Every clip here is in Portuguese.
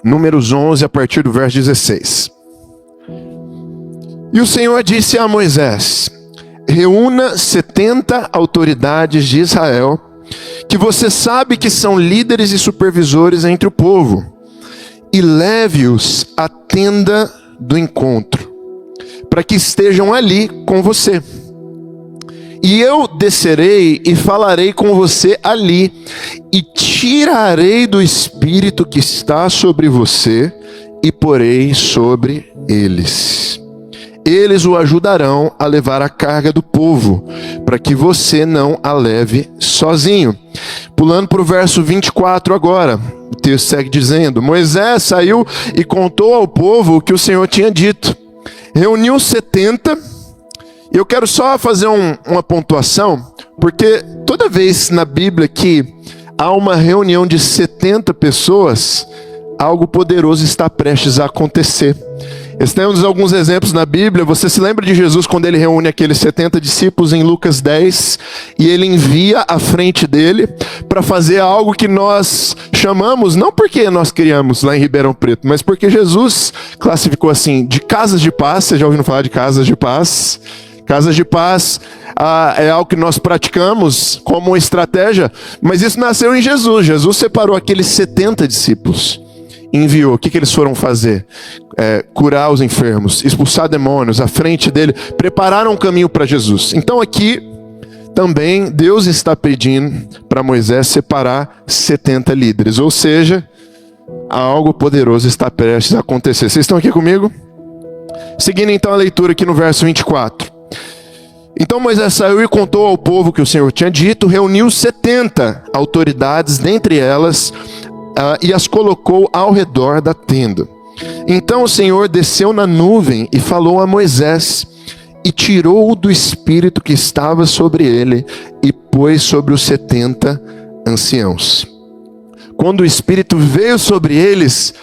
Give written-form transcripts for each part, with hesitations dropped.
Números 11, a partir do verso 16. E o Senhor disse a Moisés: reúna 70 autoridades de Israel, que você sabe que são líderes e supervisores entre o povo, e leve-os à tenda do encontro, para que estejam ali com você. E eu descerei e falarei com você ali, e tirarei do espírito que está sobre você, e porei sobre eles. Eles o ajudarão a levar a carga do povo, para que você não a leve sozinho. Pulando para o verso 24 agora, o texto segue dizendo: Moisés saiu e contou ao povo o que o Senhor tinha dito. Reuniu 70, e eu quero só fazer uma pontuação, porque toda vez na Bíblia que há uma reunião de 70 pessoas, algo poderoso está prestes a acontecer. Temos alguns exemplos na Bíblia. Você se lembra de Jesus quando ele reúne aqueles 70 discípulos em Lucas 10, e ele envia à frente dele para fazer algo que nós chamamos, não porque nós criamos lá em Ribeirão Preto, mas porque Jesus classificou assim, de casas de paz. Vocês já ouviram falar de casas de paz? Casas de paz é algo que nós praticamos como uma estratégia, mas isso nasceu em Jesus. Jesus separou aqueles 70 discípulos, enviou. O que eles foram fazer? Curar os enfermos, expulsar demônios à frente dele, prepararam um caminho para Jesus. Então aqui também Deus está pedindo para Moisés separar 70 líderes, ou seja, algo poderoso está prestes a acontecer. Vocês estão aqui comigo? Seguindo então a leitura aqui no verso 24. Então Moisés saiu e contou ao povo que o Senhor tinha dito, reuniu 70 autoridades, dentre elas, e as colocou ao redor da tenda. Então o Senhor desceu na nuvem e falou a Moisés, e tirou-o do espírito que estava sobre ele, e pôs sobre os 70 anciãos. Quando o espírito veio sobre eles,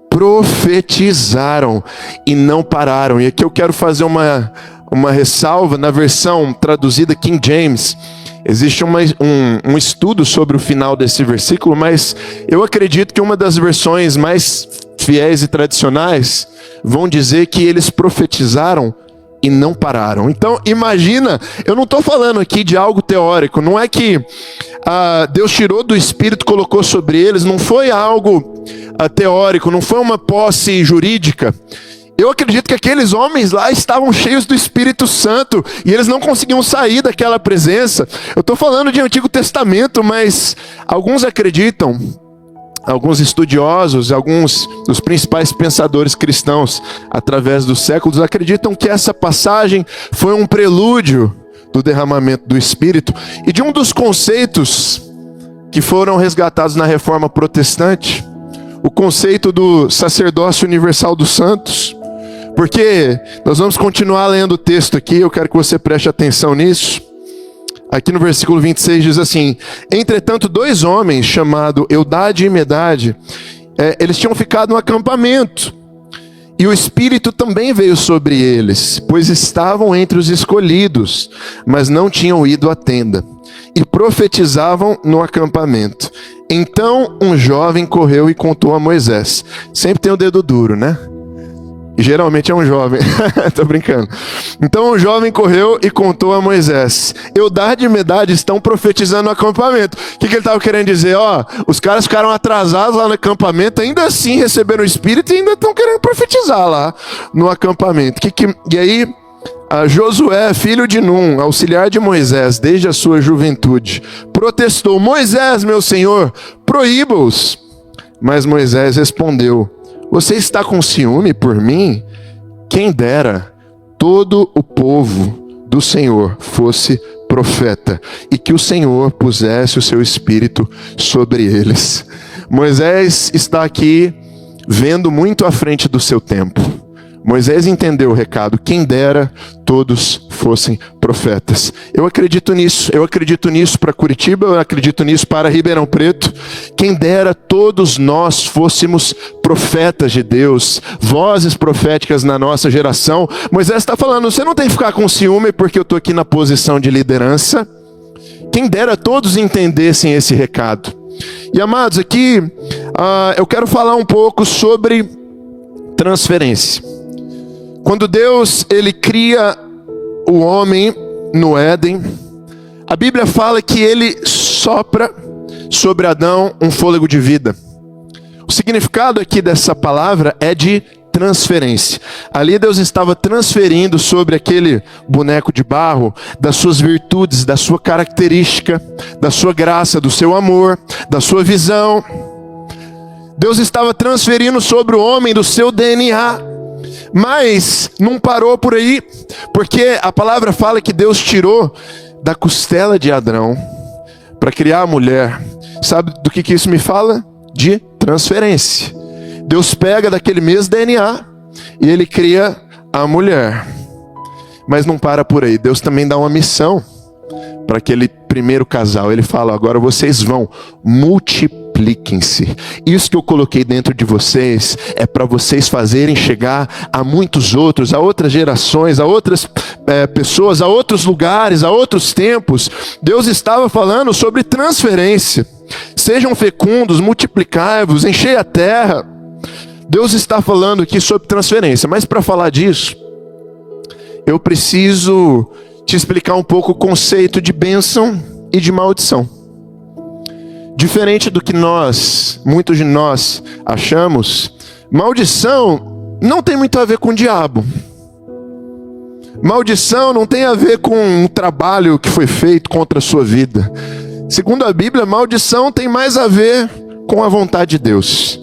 profetizaram e não pararam. E aqui eu quero fazer uma ressalva. Na versão traduzida King James, existe um estudo sobre o final desse versículo, mas eu acredito que uma das versões mais fiéis e tradicionais vão dizer que eles profetizaram e não pararam. Então imagina, eu não estou falando aqui de algo teórico, não é que Deus tirou do espírito, colocou sobre eles, não foi algo teórico, não foi uma posse jurídica. Eu acredito que aqueles homens lá estavam cheios do Espírito Santo e eles não conseguiam sair daquela presença. Eu estou falando de Antigo Testamento, mas alguns acreditam, alguns estudiosos, alguns dos principais pensadores cristãos através dos séculos acreditam que essa passagem foi um prelúdio do derramamento do Espírito e de um dos conceitos que foram resgatados na Reforma Protestante, o conceito do sacerdócio universal dos santos. Porque nós vamos continuar lendo o texto aqui, eu quero que você preste atenção nisso. Aqui no versículo 26 diz assim: entretanto, 2 homens chamados Eudade e Medade, eles tinham ficado no acampamento, e o Espírito também veio sobre eles, pois estavam entre os escolhidos, mas não tinham ido à tenda, e profetizavam no acampamento. Então um jovem correu e contou a Moisés. Sempre tem o dedo duro, né? E geralmente é um jovem. Tô brincando. Então um jovem correu e contou a Moisés: Eudade e Medade estão profetizando no acampamento. O que ele estava querendo dizer? Os caras ficaram atrasados lá no acampamento, ainda assim receberam o Espírito e ainda estão querendo profetizar lá no acampamento. E aí Josué, filho de Num, auxiliar de Moisés desde a sua juventude, protestou: Moisés, meu senhor, proíba-os. Mas Moisés respondeu: você está com ciúme por mim? Quem dera todo o povo do Senhor fosse profeta, e que o Senhor pusesse o seu espírito sobre eles. Moisés está aqui vendo muito à frente do seu tempo. Moisés entendeu o recado: quem dera todos fossem profetas. Eu acredito nisso para Curitiba, eu acredito nisso para Ribeirão Preto. Quem dera todos nós fôssemos profetas de Deus, vozes proféticas na nossa geração. Moisés está falando: você não tem que ficar com ciúme porque eu estou aqui na posição de liderança. Quem dera todos entendessem esse recado. E amados, aqui eu quero falar um pouco sobre transferência. Quando Deus ele cria o homem no Éden, a Bíblia fala que ele sopra sobre Adão um fôlego de vida. O significado aqui dessa palavra é de transferência. Ali Deus estava transferindo sobre aquele boneco de barro das suas virtudes, da sua característica, da sua graça, do seu amor, da sua visão. Deus estava transferindo sobre o homem do seu DNA. Mas não parou por aí, porque a palavra fala que Deus tirou da costela de Adão para criar a mulher. Sabe do que isso me fala? De transferência. Deus pega daquele mesmo DNA e ele cria a mulher. Mas não para por aí. Deus também dá uma missão para aquele primeiro casal. Ele fala: agora vocês vão, multipliquem-se. Isso que eu coloquei dentro de vocês é para vocês fazerem chegar a muitos outros, a outras gerações, a outras pessoas, a outros lugares, a outros tempos. Deus estava falando sobre transferência. Sejam fecundos, multiplicai-vos, enchei a terra. Deus está falando aqui sobre transferência. Mas para falar disso, eu preciso te explicar um pouco o conceito de bênção e de maldição. Diferente do que muitos de nós achamos, maldição não tem muito a ver com o diabo. Maldição não tem a ver com um trabalho que foi feito contra a sua vida. Segundo a Bíblia, maldição tem mais a ver com a vontade de Deus.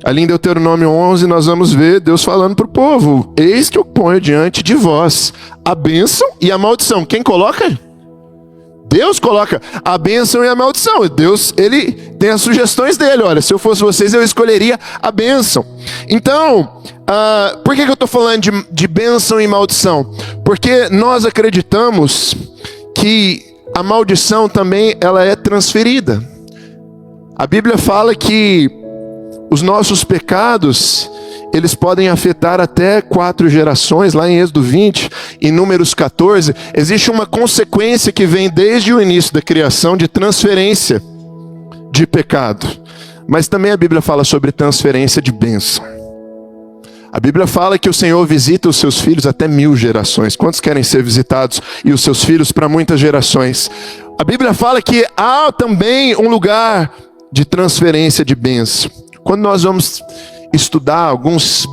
Ali em Deuteronômio 11, nós vamos ver Deus falando para o povo: eis que eu ponho diante de vós a bênção e a maldição. Quem coloca? Deus coloca a bênção e a maldição. Deus, ele tem as sugestões dele. Olha, se eu fosse vocês, eu escolheria a bênção. Então, por que eu estou falando de bênção e maldição? Porque nós acreditamos que a maldição também ela é transferida. A Bíblia fala que os nossos pecados, eles podem afetar até 4 gerações. Lá em Êxodo 20, em Números 14, existe uma consequência que vem desde o início da criação de transferência de pecado. Mas também a Bíblia fala sobre transferência de bênção. A Bíblia fala que o Senhor visita os seus filhos até 1000 gerações. Quantos querem ser visitados e os seus filhos para muitas gerações? A Bíblia fala que há também um lugar de transferência de bênção. Quando nós vamos estudar alguns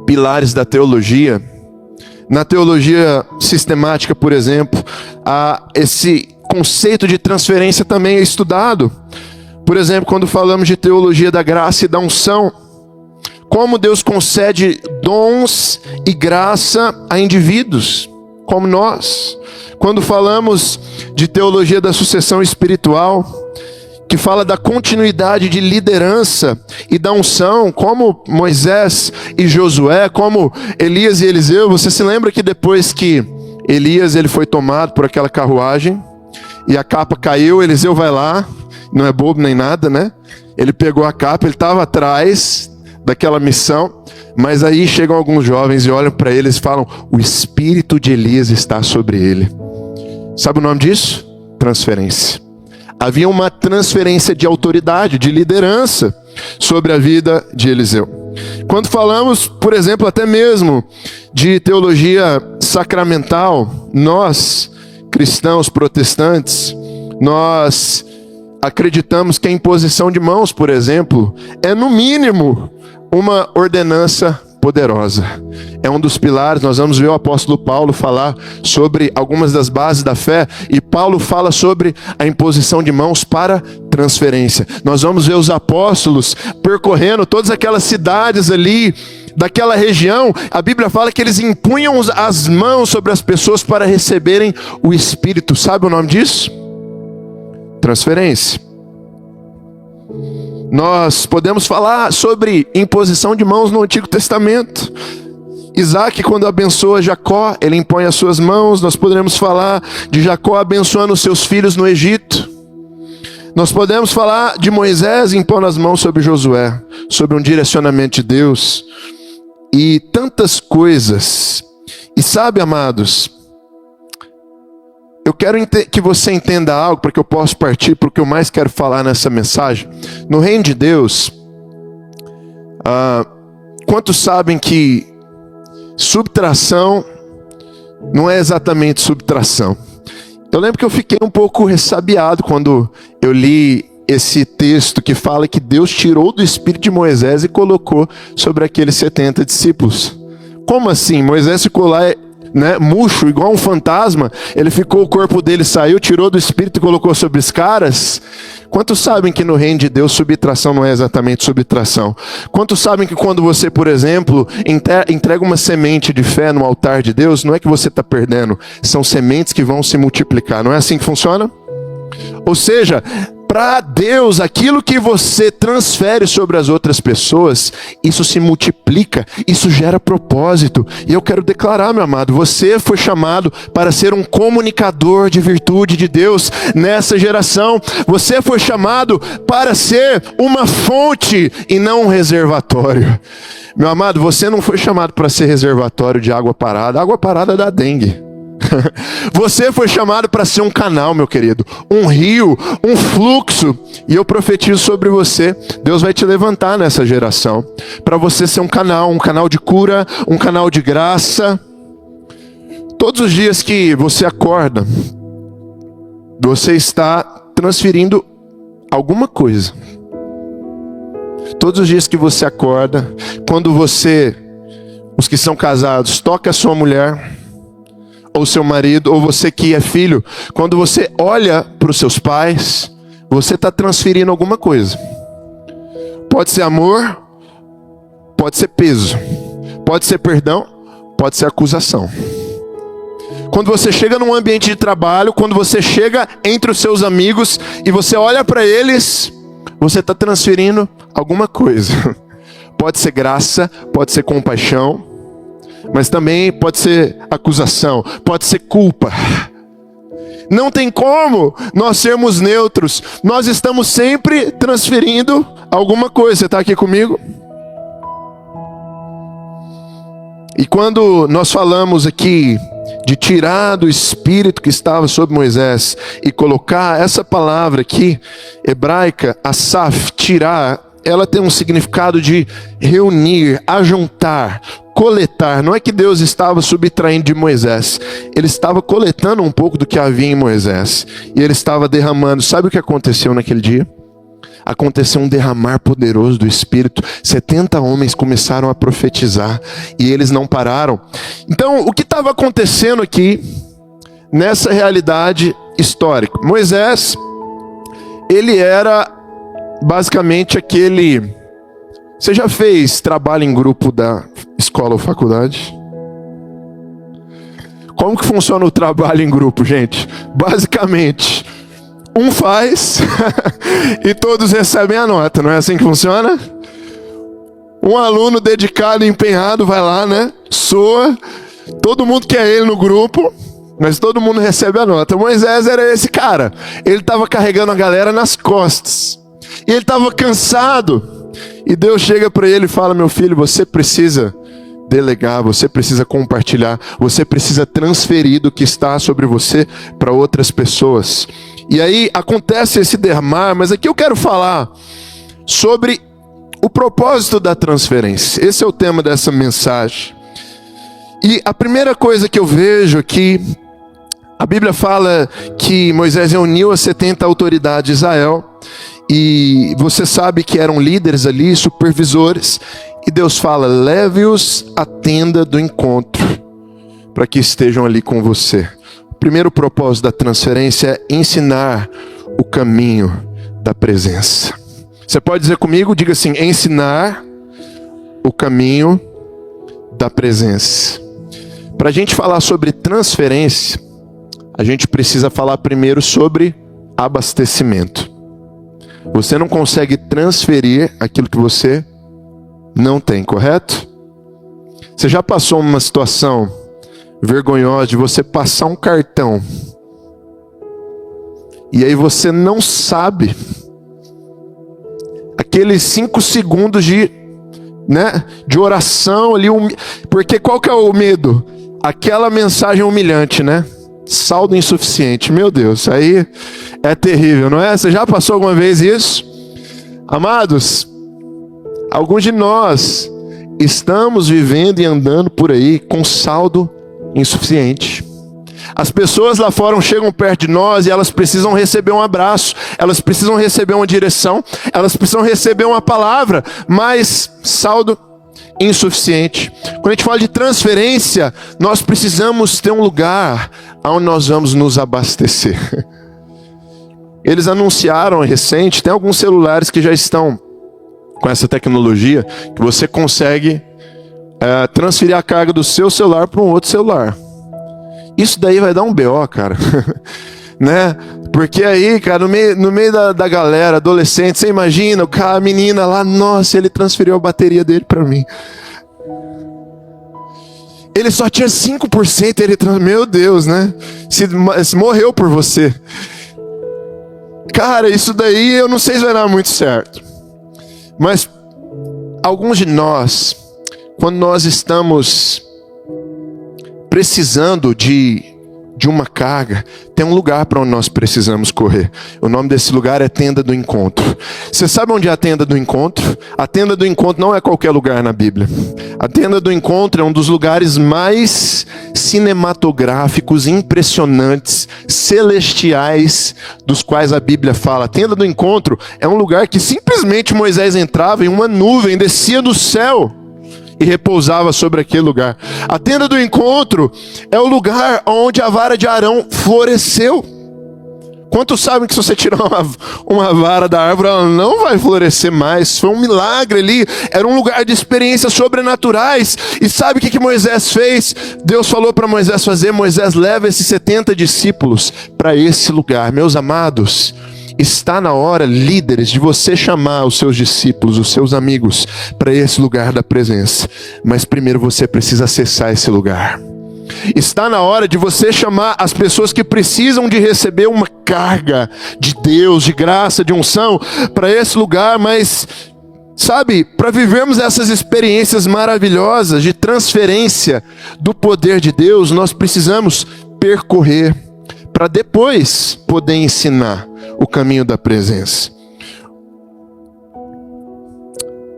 pilares da teologia, na teologia sistemática, por exemplo, esse conceito de transferência também é estudado. Por exemplo, quando falamos de teologia da graça e da unção, como Deus concede dons e graça a indivíduos, como nós. Quando falamos de teologia da sucessão espiritual, que fala da continuidade de liderança e da unção, como Moisés e Josué, como Elias e Eliseu. Você se lembra que depois que Elias ele foi tomado por aquela carruagem e a capa caiu, Eliseu vai lá, não é bobo nem nada, né? Ele pegou a capa, ele estava atrás daquela missão, mas aí chegam alguns jovens e olham para eles e falam: o espírito de Elias está sobre ele. Sabe o nome disso? Transferência. Havia uma transferência de autoridade, de liderança sobre a vida de Eliseu. Quando falamos, por exemplo, até mesmo de teologia sacramental, nós, cristãos protestantes, nós acreditamos que a imposição de mãos, por exemplo, é no mínimo uma ordenança poderosa. É um dos pilares. Nós vamos ver o apóstolo Paulo falar sobre algumas das bases da fé, e Paulo fala sobre a imposição de mãos para transferência. Nós vamos ver os apóstolos percorrendo todas aquelas cidades ali, daquela região. A Bíblia fala que eles impunham as mãos sobre as pessoas para receberem o Espírito. Sabe o nome disso? Transferência. Nós podemos falar sobre imposição de mãos no Antigo Testamento. Isaac, quando abençoa Jacó, ele impõe as suas mãos. Nós poderemos falar de Jacó abençoando os seus filhos no Egito. Nós podemos falar de Moisés impondo as mãos sobre Josué, sobre um direcionamento de Deus. E tantas coisas. E sabe, amados, eu quero que você entenda algo para que eu possa partir para o que eu mais quero falar nessa mensagem. No reino de Deus, quantos sabem que subtração não é exatamente subtração? Eu lembro que eu fiquei um pouco ressabiado quando eu li esse texto que fala que Deus tirou do espírito de Moisés e colocou sobre aqueles 70 discípulos. Como assim? Moisés ficou lá, murcho, igual um fantasma. Ele ficou, o corpo dele saiu, tirou do espírito e colocou sobre os caras. Quantos sabem que no reino de Deus subtração não é exatamente subtração? Quantos sabem que quando você, por exemplo, entrega uma semente de fé no altar de Deus, não é que você está perdendo, são sementes que vão se multiplicar. Não é assim que funciona? Ou seja, para Deus, aquilo que você transfere sobre as outras pessoas, isso se multiplica, isso gera propósito. E eu quero declarar, meu amado, você foi chamado para ser um comunicador de virtude de Deus nessa geração. Você foi chamado para ser uma fonte e não um reservatório. Meu amado, você não foi chamado para ser reservatório de água parada. Água parada dá dengue. Você foi chamado para ser um canal, meu querido, um rio, um fluxo. E eu profetizo sobre você, Deus vai te levantar nessa geração para você ser um canal de cura, um canal de graça. Todos os dias que você acorda, você está transferindo alguma coisa. Todos os dias que você acorda, quando você, os que são casados, toca a sua mulher ou seu marido, ou você que é filho, quando você olha para os seus pais, você está transferindo alguma coisa. Pode ser amor, pode ser peso, pode ser perdão, pode ser acusação. Quando você chega num ambiente de trabalho, quando você chega entre os seus amigos e você olha para eles, você está transferindo alguma coisa. Pode ser graça, pode ser compaixão, mas também pode ser acusação, pode ser culpa. Não tem como nós sermos neutros. Nós estamos sempre transferindo alguma coisa. Você está aqui comigo? E quando nós falamos aqui de tirar do espírito que estava sobre Moisés e colocar essa palavra aqui, hebraica, asaf, tirar, ela tem um significado de reunir, ajuntar, coletar. Não é que Deus estava subtraindo de Moisés, ele estava coletando um pouco do que havia em Moisés e ele estava derramando. Sabe o que aconteceu naquele dia? Aconteceu um derramar poderoso do Espírito. 70 homens começaram a profetizar e eles não pararam. Então, o que estava acontecendo aqui nessa realidade histórica? Moisés, ele era basicamente aquele... Você já fez trabalho em grupo da escola ou faculdade? Como que funciona o trabalho em grupo, gente? Basicamente, um faz e todos recebem a nota, não é assim que funciona? Um aluno dedicado, empenhado, vai lá, soa, todo mundo quer ele no grupo, mas todo mundo recebe a nota. Moisés era esse cara, ele estava carregando a galera nas costas, e ele estava cansado. E Deus chega para ele e fala: meu filho, você precisa delegar, você precisa compartilhar, você precisa transferir do que está sobre você para outras pessoas. E aí acontece esse derramar, mas aqui eu quero falar sobre o propósito da transferência. Esse é o tema dessa mensagem. E a primeira coisa que eu vejo aqui, a Bíblia fala que Moisés reuniu as 70 autoridades de Israel. E você sabe que eram líderes ali, supervisores. E Deus fala: leve-os à tenda do encontro, para que estejam ali com você. O primeiro propósito da transferência é ensinar o caminho da presença. Você pode dizer comigo? Diga assim: ensinar o caminho da presença. Para a gente falar sobre transferência, a gente precisa falar primeiro sobre abastecimento. Você não consegue transferir aquilo que você não tem, correto? Você já passou uma situação vergonhosa de você passar um cartão e aí você não sabe aqueles 5 segundos de oração ali, porque qual que é o medo? Aquela mensagem humilhante, saldo insuficiente. Meu Deus, aí é terrível, não é? Você já passou alguma vez isso? Amados, alguns de nós estamos vivendo e andando por aí com saldo insuficiente. As pessoas lá fora chegam perto de nós e elas precisam receber um abraço, elas precisam receber uma direção, elas precisam receber uma palavra, mas saldo insuficiente. Quando a gente fala de transferência, nós precisamos ter um lugar onde nós vamos nos abastecer. Eles anunciaram recente, tem alguns celulares que já estão com essa tecnologia, que você consegue transferir a carga do seu celular para um outro celular. Isso daí vai dar um BO, cara. Né? Porque aí, cara, no meio da galera, adolescente, você imagina, a menina lá, nossa, ele transferiu a bateria dele para mim. Ele só tinha 5%, meu Deus, né? Se morreu por você. Cara, isso daí eu não sei se vai dar muito certo. Mas alguns de nós, quando nós estamos precisando de uma carga, tem um lugar para onde nós precisamos correr. O nome desse lugar é Tenda do Encontro. Você sabe onde é a Tenda do Encontro? A Tenda do Encontro não é qualquer lugar na Bíblia. A Tenda do Encontro é um dos lugares mais cinematográficos, impressionantes, celestiais, dos quais a Bíblia fala. A Tenda do Encontro é um lugar que simplesmente Moisés entrava em uma nuvem, descia do céu e repousava sobre aquele lugar. A Tenda do Encontro é o lugar onde a vara de Arão floresceu. Quantos sabem que se você tirar uma vara da árvore, ela não vai florescer mais? Foi um milagre ali, era um lugar de experiências sobrenaturais. E sabe o que Moisés fez? Deus falou para Moisés fazer: Moisés, leva esses 70 discípulos para esse lugar. Meus amados, está na hora, líderes, de você chamar os seus discípulos, os seus amigos, para esse lugar da presença. Mas primeiro você precisa acessar esse lugar. Está na hora de você chamar as pessoas que precisam de receber uma carga de Deus, de graça, de unção, para esse lugar. Mas, sabe, para vivermos essas experiências maravilhosas de transferência do poder de Deus, nós precisamos percorrer, para depois poder ensinar o caminho da presença.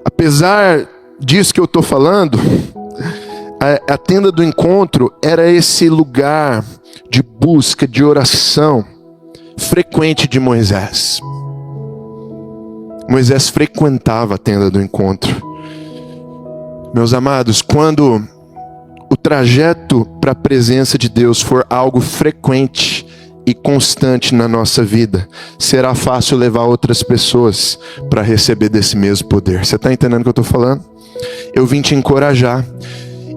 Apesar disso que eu estou falando, a Tenda do Encontro era esse lugar de busca, de oração frequente de Moisés. Moisés frequentava a Tenda do Encontro. Meus amados, quando o trajeto para a presença de Deus for algo frequente e constante na nossa vida, será fácil levar outras pessoas para receber desse mesmo poder. Você está entendendo o que eu estou falando? Eu vim te encorajar.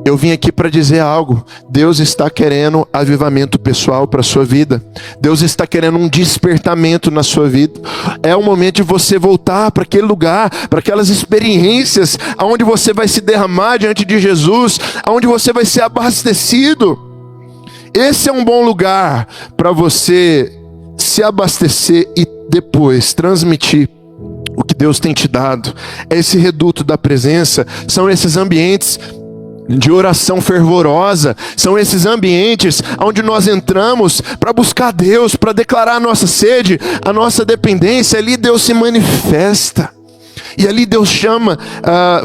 Eu vim aqui para dizer algo. Deus está querendo avivamento pessoal para a sua vida. Deus está querendo um despertamento na sua vida. É o momento de você voltar para aquele lugar, para aquelas experiências onde você vai se derramar diante de Jesus, onde você vai ser abastecido. Esse é um bom lugar para você se abastecer e depois transmitir o que Deus tem te dado. É esse reduto da presença, são esses ambientes de oração fervorosa, são esses ambientes onde nós entramos para buscar Deus, para declarar a nossa sede, a nossa dependência. Ali Deus se manifesta, e ali Deus chama,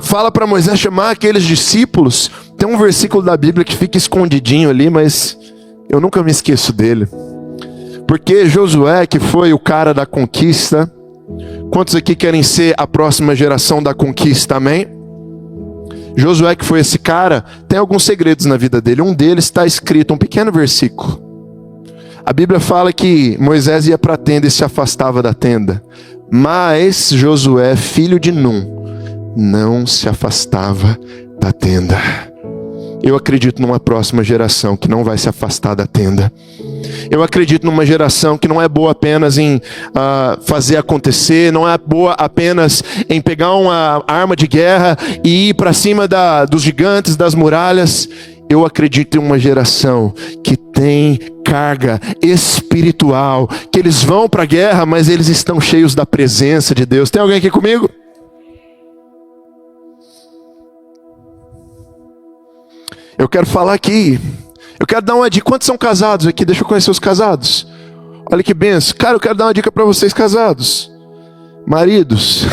fala para Moisés chamar aqueles discípulos. Tem um versículo da Bíblia que fica escondidinho ali, mas eu nunca me esqueço dele, porque Josué, que foi o cara da conquista, quantos aqui querem ser a próxima geração da conquista, amém? Josué, que foi esse cara, tem alguns segredos na vida dele. Um deles está escrito, um pequeno versículo. A Bíblia fala que Moisés ia para a tenda e se afastava da tenda. Mas Josué, filho de Num, não se afastava da tenda. Eu acredito numa próxima geração que não vai se afastar da tenda. Eu acredito numa geração que não é boa apenas em fazer acontecer, não é boa apenas em pegar uma arma de guerra e ir para cima dos gigantes, das muralhas. Eu acredito em uma geração que tem carga espiritual, que eles vão para a guerra, mas eles estão cheios da presença de Deus. Tem alguém aqui comigo? Eu quero quero dar uma dica. Quantos são casados aqui? Deixa eu conhecer os casados. Olha que benção. Cara, eu quero dar uma dica para vocês casados. Maridos,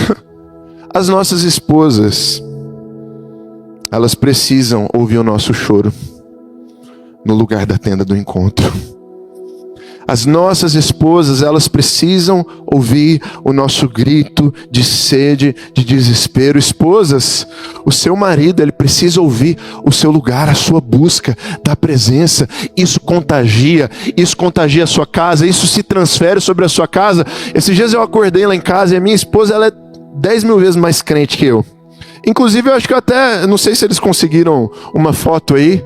as nossas esposas, elas precisam ouvir o nosso choro no lugar da tenda do encontro. As nossas esposas, elas precisam ouvir o nosso grito de sede, de desespero. Esposas, o seu marido, ele precisa ouvir o seu lugar, a sua busca da presença. Isso contagia a sua casa, isso se transfere sobre a sua casa. Esses dias eu acordei lá em casa e a minha esposa, ela é 10 mil vezes mais crente que eu. Inclusive, eu acho que não sei se eles conseguiram uma foto aí.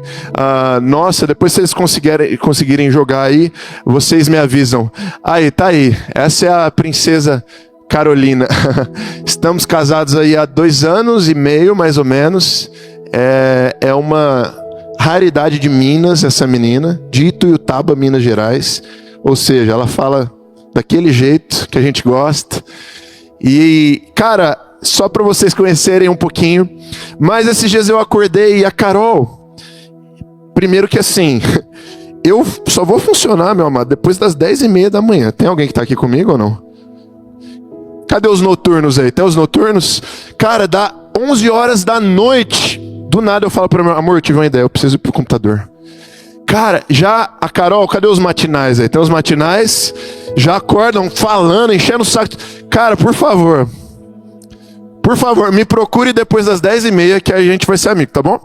Nossa, depois se eles conseguirem jogar aí, vocês me avisam. Aí, tá aí. Essa é a princesa Carolina. Estamos casados aí há 2 anos e meio, mais ou menos. É uma raridade de Minas, essa menina. De Ituiutaba, Minas Gerais. Ou seja, ela fala daquele jeito que a gente gosta. E, cara, só para vocês conhecerem um pouquinho. Mas esses dias eu acordei e a Carol, primeiro que assim, eu só vou funcionar, meu amado, depois das 10h30 da manhã. Tem alguém que tá aqui comigo ou não? Cadê os noturnos aí? Tem os noturnos? Cara, dá 11 horas da noite. Do nada eu falo para meu amor, eu tive uma ideia, eu preciso ir pro computador. Cara, já a Carol, cadê os matinais aí? Tem os matinais, já acordam falando, enchendo o saco. Cara, por favor, me procure depois das 10h30 que a gente vai ser amigo, tá bom?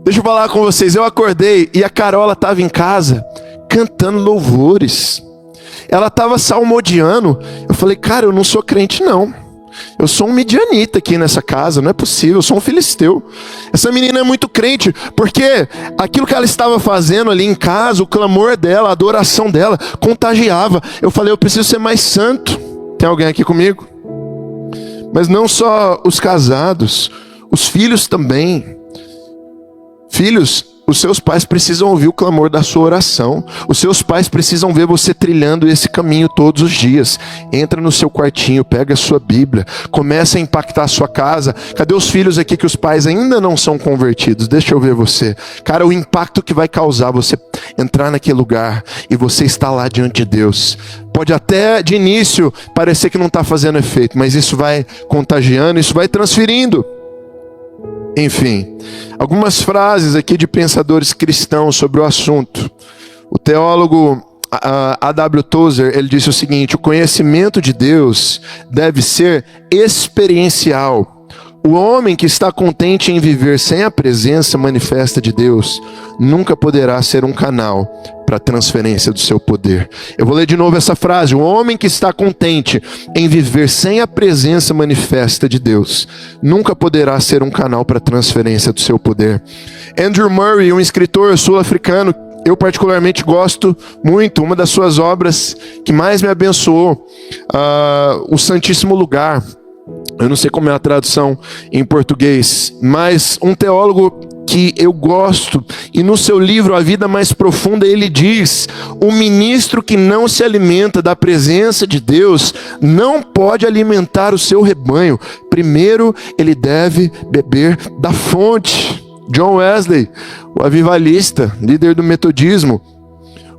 Deixa eu falar com vocês. Eu acordei e a Carol, ela estava em casa cantando louvores. Ela estava salmodiando. Eu falei, cara, eu não sou crente não. Eu sou um midianita aqui nessa casa, não é possível, eu sou um filisteu. Essa menina é muito crente, porque aquilo que ela estava fazendo ali em casa, o clamor dela, a adoração dela, contagiava. Eu falei, eu preciso ser mais santo. Tem alguém aqui comigo? Mas não só os casados, os filhos também. Filhos, os seus pais precisam ouvir o clamor da sua oração. Os seus pais precisam ver você trilhando esse caminho todos os dias. Entra no seu quartinho, pega a sua Bíblia, começa a impactar a sua casa. Cadê os filhos aqui que os pais ainda não são convertidos? Deixa eu ver você. Cara, o impacto que vai causar você entrar naquele lugar e você estar lá diante de Deus. Pode até de início parecer que não está fazendo efeito, mas isso vai contagiando, isso vai transferindo. Enfim, algumas frases aqui de pensadores cristãos sobre o assunto. O teólogo A.W. Tozer, ele disse o seguinte: o conhecimento de Deus deve ser experiencial. O homem que está contente em viver sem a presença manifesta de Deus nunca poderá ser um canal para a transferência do seu poder. Eu vou ler de novo essa frase. O homem que está contente em viver sem a presença manifesta de Deus nunca poderá ser um canal para a transferência do seu poder. Andrew Murray, um escritor sul-africano, eu particularmente gosto muito, uma das suas obras que mais me abençoou, O Santíssimo Lugar. Eu não sei como é a tradução em português, mas um teólogo que eu gosto, e no seu livro A Vida Mais Profunda ele diz: o ministro que não se alimenta da presença de Deus não pode alimentar o seu rebanho. Primeiro ele deve beber da fonte. John Wesley, o avivalista, líder do metodismo: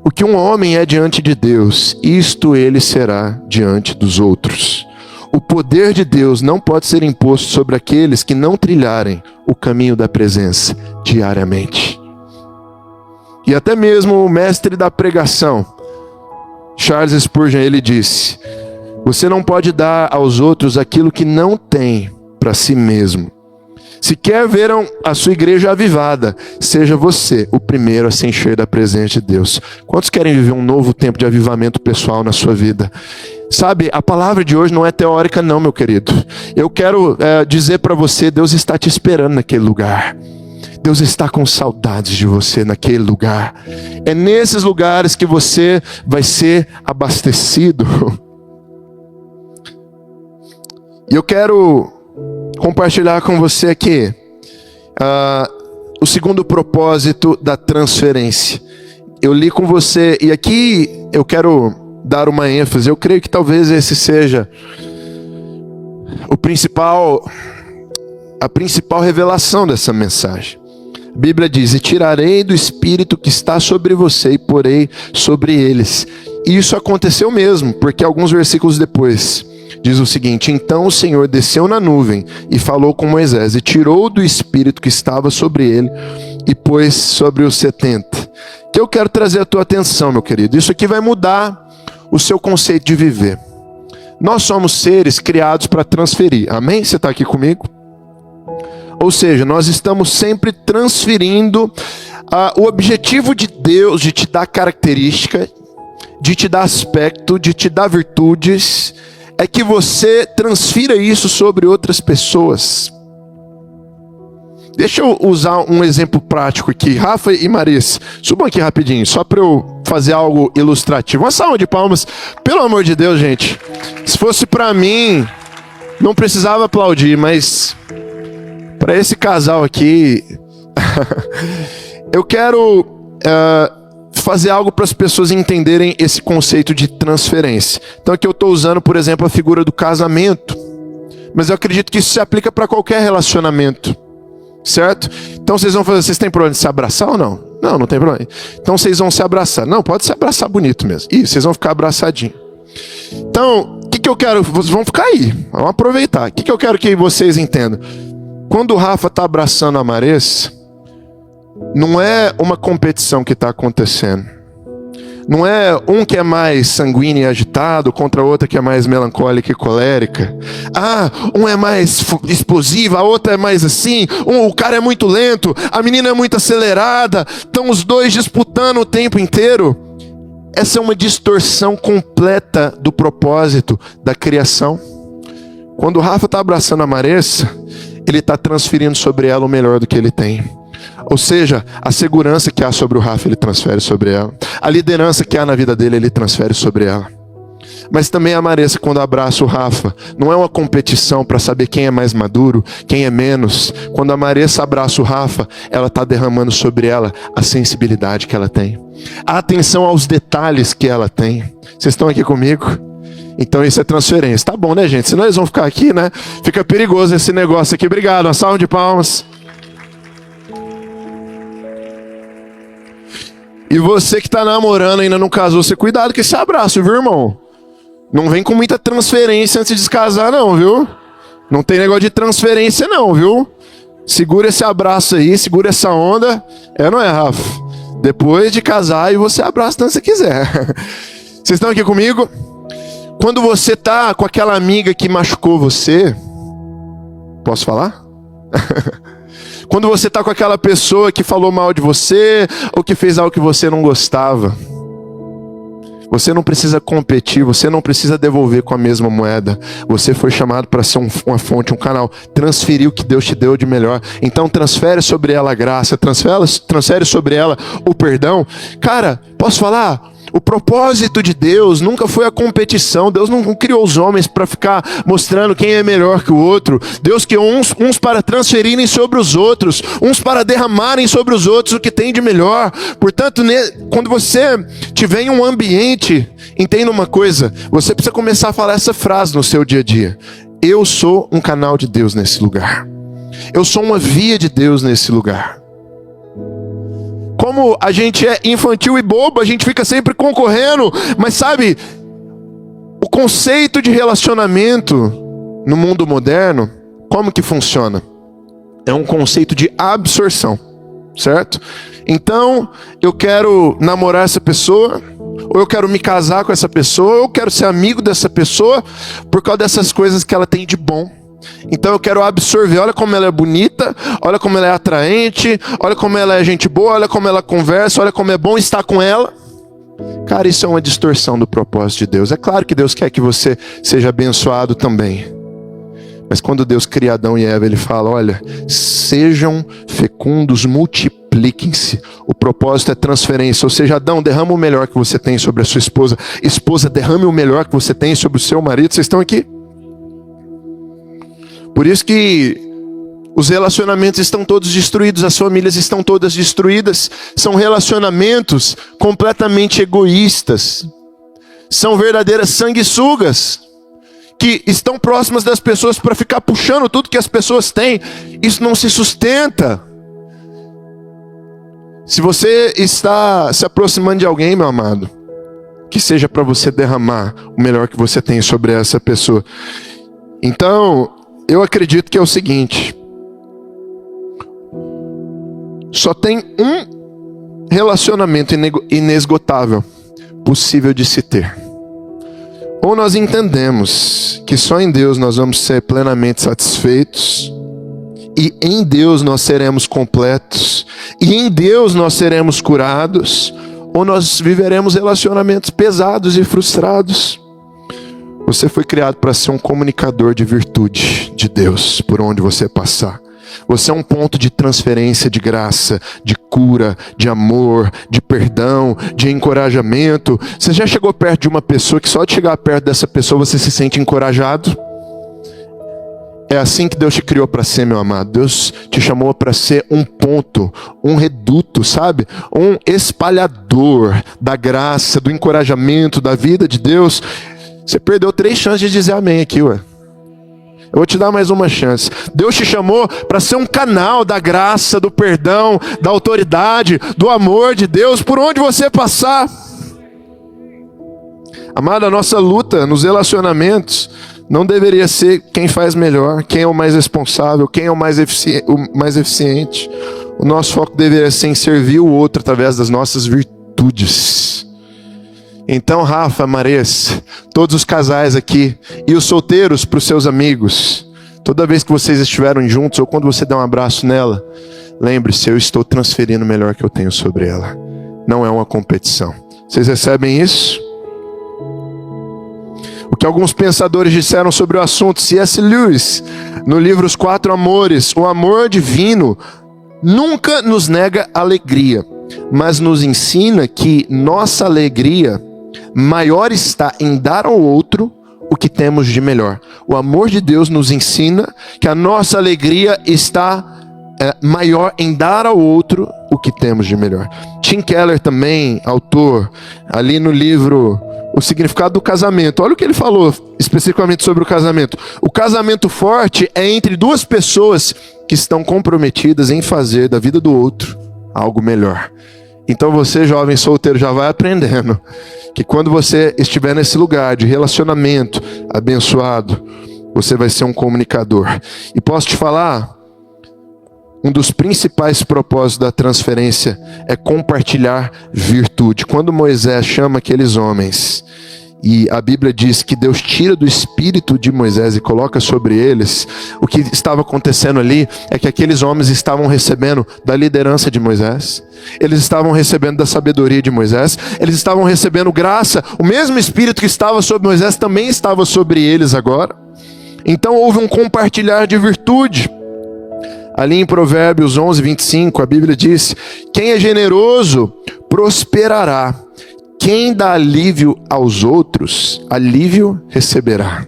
o que um homem é diante de Deus, isto ele será diante dos outros. O poder de Deus não pode ser imposto sobre aqueles que não trilharem o caminho da presença diariamente. E até mesmo o mestre da pregação, Charles Spurgeon, ele disse: você não pode dar aos outros aquilo que não tem para si mesmo. Se quer ver a sua igreja avivada, seja você o primeiro a se encher da presença de Deus. Quantos querem viver um novo tempo de avivamento pessoal na sua vida? Sabe, a palavra de hoje não é teórica não, meu querido. Eu quero dizer para você, Deus está te esperando naquele lugar. Deus está com saudades de você naquele lugar. É nesses lugares que você vai ser abastecido. E eu quero compartilhar com você aqui o segundo propósito da transferência. Eu li com você, e aqui eu quero dar uma ênfase. Eu creio que talvez esse seja a principal revelação dessa mensagem. A Bíblia diz: e tirarei do espírito que está sobre você e porei sobre eles. E isso aconteceu mesmo, porque alguns versículos depois diz o seguinte: então o Senhor desceu na nuvem e falou com Moisés, e tirou do espírito que estava sobre ele e pôs sobre os 70. Que eu quero trazer a tua atenção, meu querido. Isso aqui vai mudar o seu conceito de viver. Nós somos seres criados para transferir. Amém? Você está aqui comigo? Ou seja, nós estamos sempre transferindo o objetivo de Deus de te dar característica, de te dar aspecto, de te dar virtudes, é que você transfira isso sobre outras pessoas. Deixa eu usar um exemplo prático aqui. Rafa e Marisa, subam aqui rapidinho, só para eu fazer algo ilustrativo. Uma salva de palmas, pelo amor de Deus, gente. Se fosse para mim, não precisava aplaudir, mas para esse casal aqui, eu quero fazer algo para as pessoas entenderem esse conceito de transferência. Então aqui eu estou usando, por exemplo, a figura do casamento, mas eu acredito que isso se aplica para qualquer relacionamento, certo? Então vocês vão fazer, vocês têm problema de se abraçar ou não? Não, não tem problema. Então vocês vão se abraçar. Não, pode se abraçar bonito mesmo. Isso, vocês vão ficar abraçadinhos. Então, o que eu quero? Vocês vão ficar aí, vamos aproveitar. O que eu quero que vocês entendam? Quando o Rafa está abraçando a Marisa, não é uma competição que está acontecendo. Não é um que é mais sanguíneo e agitado contra a outra que é mais melancólica e colérica. Ah, um é mais explosivo, a outra é mais assim. O cara é muito lento, a menina é muito acelerada. Estão os dois disputando o tempo inteiro. Essa é uma distorção completa do propósito da criação. Quando o Rafa está abraçando a Marisa, ele está transferindo sobre ela o melhor do que ele tem. Ou seja, a segurança que há sobre o Rafa, ele transfere sobre ela. A liderança que há na vida dele, ele transfere sobre ela. Mas também a Marisa, quando abraça o Rafa, não é uma competição para saber quem é mais maduro, quem é menos. Quando a Marisa abraça o Rafa, ela está derramando sobre ela a sensibilidade que ela tem, a atenção aos detalhes que ela tem. Vocês estão aqui comigo? Então isso é transferência. Tá bom, né, gente? Senão eles vão ficar aqui, né? Fica perigoso esse negócio aqui. Obrigado, uma salva de palmas. E você que está namorando ainda não casou, você cuidado com esse abraço, viu, irmão? Não vem com muita transferência antes de casar, não, viu? Não tem negócio de transferência, não, viu? Segura esse abraço aí, segura essa onda. É, não é, Rafa? Depois de casar, e você abraça tanto você quiser. Vocês estão aqui comigo? Quando você tá com aquela amiga que machucou você, posso falar? Quando você está com aquela pessoa que falou mal de você, ou que fez algo que você não gostava, você não precisa competir, você não precisa devolver com a mesma moeda. Você foi chamado para ser uma fonte, um canal. Transferir o que Deus te deu de melhor. Então transfere sobre ela a graça, transfere sobre ela o perdão. Cara, posso falar? O propósito de Deus nunca foi a competição. Deus não criou os homens para ficar mostrando quem é melhor que o outro. Deus criou uns para transferirem sobre os outros, uns para derramarem sobre os outros o que tem de melhor. Portanto, quando você tiver em um ambiente, entenda uma coisa, você precisa começar a falar essa frase no seu dia a dia: eu sou um canal de Deus nesse lugar. Eu sou uma via de Deus nesse lugar. Como a gente é infantil e bobo, a gente fica sempre concorrendo. Mas sabe, o conceito de relacionamento no mundo moderno, como que funciona? É um conceito de absorção, certo? Então, eu quero namorar essa pessoa, ou eu quero me casar com essa pessoa, ou eu quero ser amigo dessa pessoa, por causa dessas coisas que ela tem de bom. Então eu quero absorver, olha como ela é bonita, olha como ela é atraente, olha como ela é gente boa, olha como ela conversa, olha como é bom estar com ela. Cara, isso é uma distorção do propósito de Deus. É claro que Deus quer que você seja abençoado também. Mas quando Deus cria Adão e Eva, Ele fala, olha, sejam fecundos, multipliquem-se. O propósito é transferência, ou seja, Adão, derrama o melhor que você tem sobre a sua esposa. Esposa, derrame o melhor que você tem sobre o seu marido. Vocês estão aqui? Por isso que os relacionamentos estão todos destruídos, as famílias estão todas destruídas. São relacionamentos completamente egoístas. São verdadeiras sanguessugas, que estão próximas das pessoas para ficar puxando tudo que as pessoas têm. Isso não se sustenta. Se você está se aproximando de alguém, meu amado, que seja para você derramar o melhor que você tem sobre essa pessoa. Então, eu acredito que é o seguinte: só tem um relacionamento inesgotável possível de se ter. Ou nós entendemos que só em Deus nós vamos ser plenamente satisfeitos, e em Deus nós seremos completos, e em Deus nós seremos curados, ou nós viveremos relacionamentos pesados e frustrados. Você foi criado para ser um comunicador de virtude de Deus por onde você passar. Você é um ponto de transferência de graça, de cura, de amor, de perdão, de encorajamento. Você já chegou perto de uma pessoa que só de chegar perto dessa pessoa você se sente encorajado? É assim que Deus te criou para ser, meu amado. Deus te chamou para ser um ponto, um reduto, sabe? Um espalhador da graça, do encorajamento, da vida de Deus. Você perdeu 3 chances de dizer amém aqui, ué. Eu vou te dar mais uma chance. Deus te chamou para ser um canal da graça, do perdão, da autoridade, do amor de Deus por onde você passar. Amado, a nossa luta nos relacionamentos não deveria ser quem faz melhor, quem é o mais responsável, quem é o mais eficiente. O nosso foco deveria ser em servir o outro através das nossas virtudes. Então, Rafa, Marês, todos os casais aqui, e os solteiros para os seus amigos, toda vez que vocês estiverem juntos, ou quando você der um abraço nela, lembre-se, eu estou transferindo o melhor que eu tenho sobre ela. Não é uma competição. Vocês recebem isso? O que alguns pensadores disseram sobre o assunto, C.S. Lewis, no livro Os 4 Amores: o amor divino nunca nos nega alegria, mas nos ensina que nossa alegria maior está em dar ao outro o que temos de melhor. O amor de Deus nos ensina que a nossa alegria está maior em dar ao outro o que temos de melhor. Tim Keller também, autor, ali no livro O Significado do Casamento, olha o que ele falou especificamente sobre o casamento. O casamento forte é entre 2 pessoas que estão comprometidas em fazer da vida do outro algo melhor. Então você, jovem solteiro, já vai aprendendo que quando você estiver nesse lugar de relacionamento abençoado, você vai ser um comunicador. E posso te falar, um dos principais propósitos da transferência é compartilhar virtude. Quando Moisés chama aqueles homens, e a Bíblia diz que Deus tira do espírito de Moisés e coloca sobre eles, o que estava acontecendo ali é que aqueles homens estavam recebendo da liderança de Moisés, eles estavam recebendo da sabedoria de Moisés, eles estavam recebendo graça. O mesmo espírito que estava sobre Moisés também estava sobre eles agora. Então houve um compartilhar de virtude. Ali em Provérbios 11:25, a Bíblia diz: quem é generoso prosperará. Quem dá alívio aos outros, alívio receberá.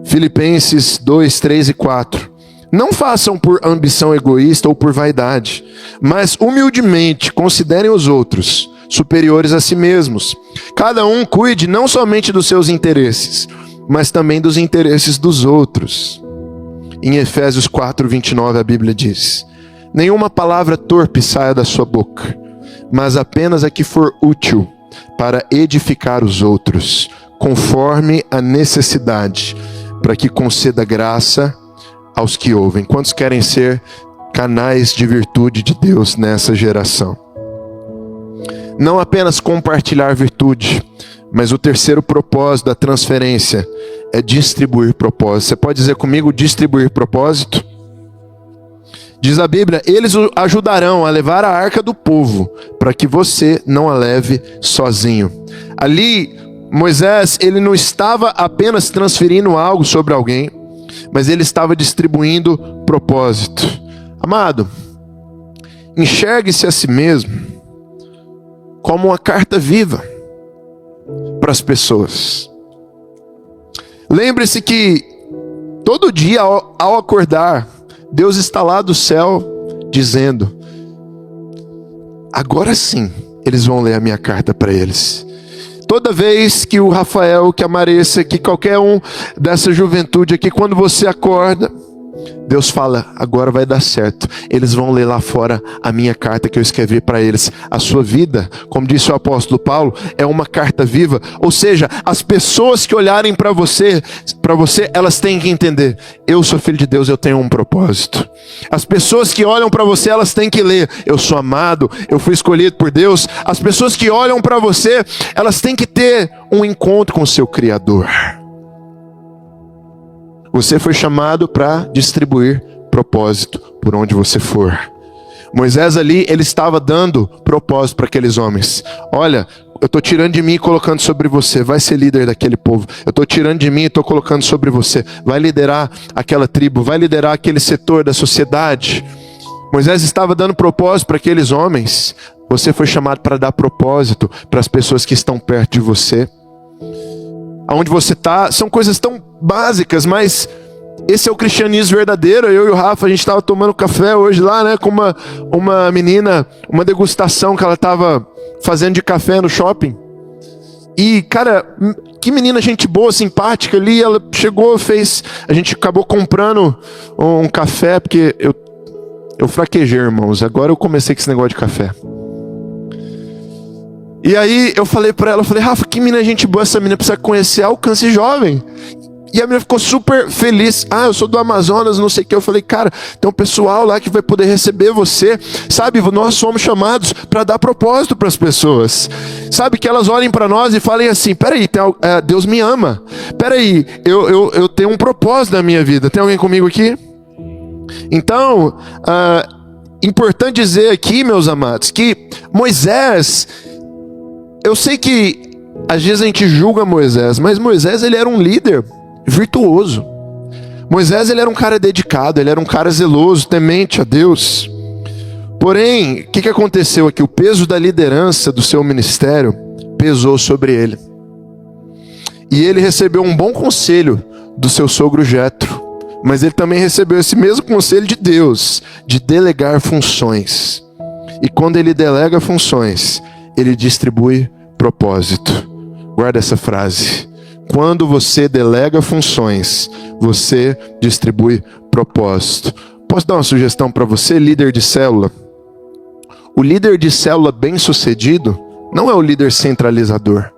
Filipenses 2, 3 e 4. Não façam por ambição egoísta ou por vaidade, mas humildemente considerem os outros superiores a si mesmos. Cada um cuide não somente dos seus interesses, mas também dos interesses dos outros. Em Efésios 4, 29, a Bíblia diz: nenhuma palavra torpe saia da sua boca, mas apenas a que for útil para edificar os outros, conforme a necessidade, para que conceda graça aos que ouvem. Quantos querem ser canais de virtude de Deus nessa geração? Não apenas compartilhar virtude, mas o terceiro propósito da transferência é distribuir propósito. Você pode dizer comigo, distribuir propósito? Diz a Bíblia: eles o ajudarão a levar a arca do povo, para que você não a leve sozinho. Ali, Moisés, ele não estava apenas transferindo algo sobre alguém, mas ele estava distribuindo propósito. Amado, enxergue-se a si mesmo como uma carta viva para as pessoas. Lembre-se que todo dia ao acordar, Deus está lá do céu dizendo: agora sim, eles vão ler a minha carta para eles. Toda vez que o Rafael, que a Marissa, que qualquer um dessa juventude aqui, quando você acorda, Deus fala, agora vai dar certo. Eles vão ler lá fora a minha carta que eu escrevi para eles. A sua vida, como disse o apóstolo Paulo, é uma carta viva. Ou seja, as pessoas que olharem para você, elas têm que entender, eu sou filho de Deus, eu tenho um propósito. As pessoas que olham para você, elas têm que ler, eu sou amado, eu fui escolhido por Deus. As pessoas que olham para você, elas têm que ter um encontro com o seu Criador. Você foi chamado para distribuir propósito por onde você for. Moisés ali, ele estava dando propósito para aqueles homens. Olha, eu estou tirando de mim e colocando sobre você. Vai ser líder daquele povo. Eu estou tirando de mim e estou colocando sobre você. Vai liderar aquela tribo. Vai liderar aquele setor da sociedade. Moisés estava dando propósito para aqueles homens. Você foi chamado para dar propósito para as pessoas que estão perto de você. Aonde você está, são coisas tão básicas, mas esse é o cristianismo verdadeiro. Eu e o Rafa, a gente estava tomando café hoje lá, né, com uma menina, uma degustação que ela estava fazendo de café no shopping. E, cara, que menina gente boa, simpática ali. Ela chegou, a gente acabou comprando um café, porque eu fraquejei, irmãos. Agora eu comecei com esse negócio de café. E aí eu falei pra ela, Rafa, que menina gente boa, essa menina precisa conhecer Alcance Jovem. E a menina ficou super feliz. Eu sou do Amazonas, não sei o que. Eu falei, cara, tem um pessoal lá que vai poder receber você. Sabe, nós somos chamados para dar propósito para as pessoas. Sabe, que elas olhem para nós e falem assim, peraí, Deus me ama. Peraí, eu tenho um propósito na minha vida. Tem alguém comigo aqui? Então, importante dizer aqui, meus amados, que Moisés... Eu sei que às vezes a gente julga Moisés, mas Moisés, ele era um líder virtuoso. Moisés, ele era um cara dedicado, ele era um cara zeloso, temente a Deus. Porém, o que aconteceu aqui? O peso da liderança do seu ministério pesou sobre ele. E ele recebeu um bom conselho do seu sogro Jetro, mas ele também recebeu esse mesmo conselho de Deus, de delegar funções. E quando ele delega funções, ele distribui propósito. Guarda essa frase. Quando você delega funções, você distribui propósito. Posso dar uma sugestão para você, líder de célula? O líder de célula bem-sucedido não é o líder centralizador.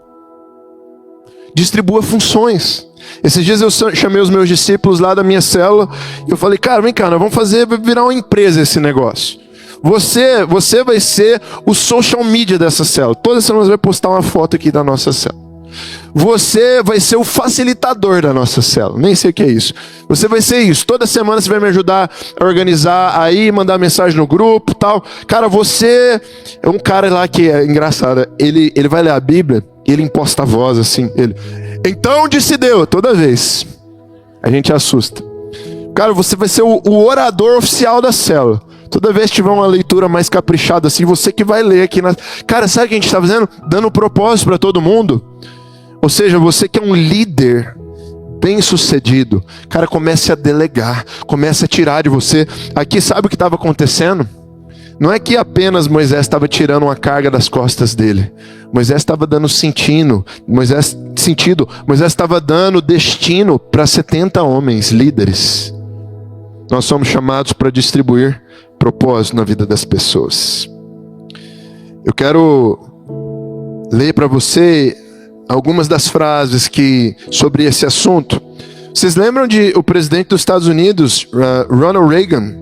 Distribua funções. Esses dias eu chamei os meus discípulos lá da minha célula e eu falei, cara, vem cá, nós vamos virar uma empresa esse negócio. Você vai ser o social media dessa célula. Toda semana você vai postar uma foto aqui da nossa célula. Você vai ser o facilitador da nossa célula. Nem sei o que é isso. Você vai ser isso. Toda semana você vai me ajudar a organizar aí, mandar mensagem no grupo e tal. Cara, você é um cara lá que é engraçado. Ele vai ler a Bíblia e ele imposta a voz assim. Então disse Deus, toda vez. A gente assusta. Cara, você vai ser o orador oficial da célula. Toda vez que tiver uma leitura mais caprichada assim, você que vai ler aqui. Cara, sabe o que a gente está fazendo? Dando propósito para todo mundo. Ou seja, você que é um líder bem sucedido, cara, comece a delegar, comece a tirar de você. Aqui, sabe o que estava acontecendo? Não é que apenas Moisés estava tirando uma carga das costas dele. Moisés estava dando sentido. Moisés estava dando destino para 70 homens, líderes. Nós somos chamados para distribuir propósito na vida das pessoas. Eu quero ler para você algumas das frases sobre esse assunto. Vocês lembram de o presidente dos Estados Unidos, Ronald Reagan,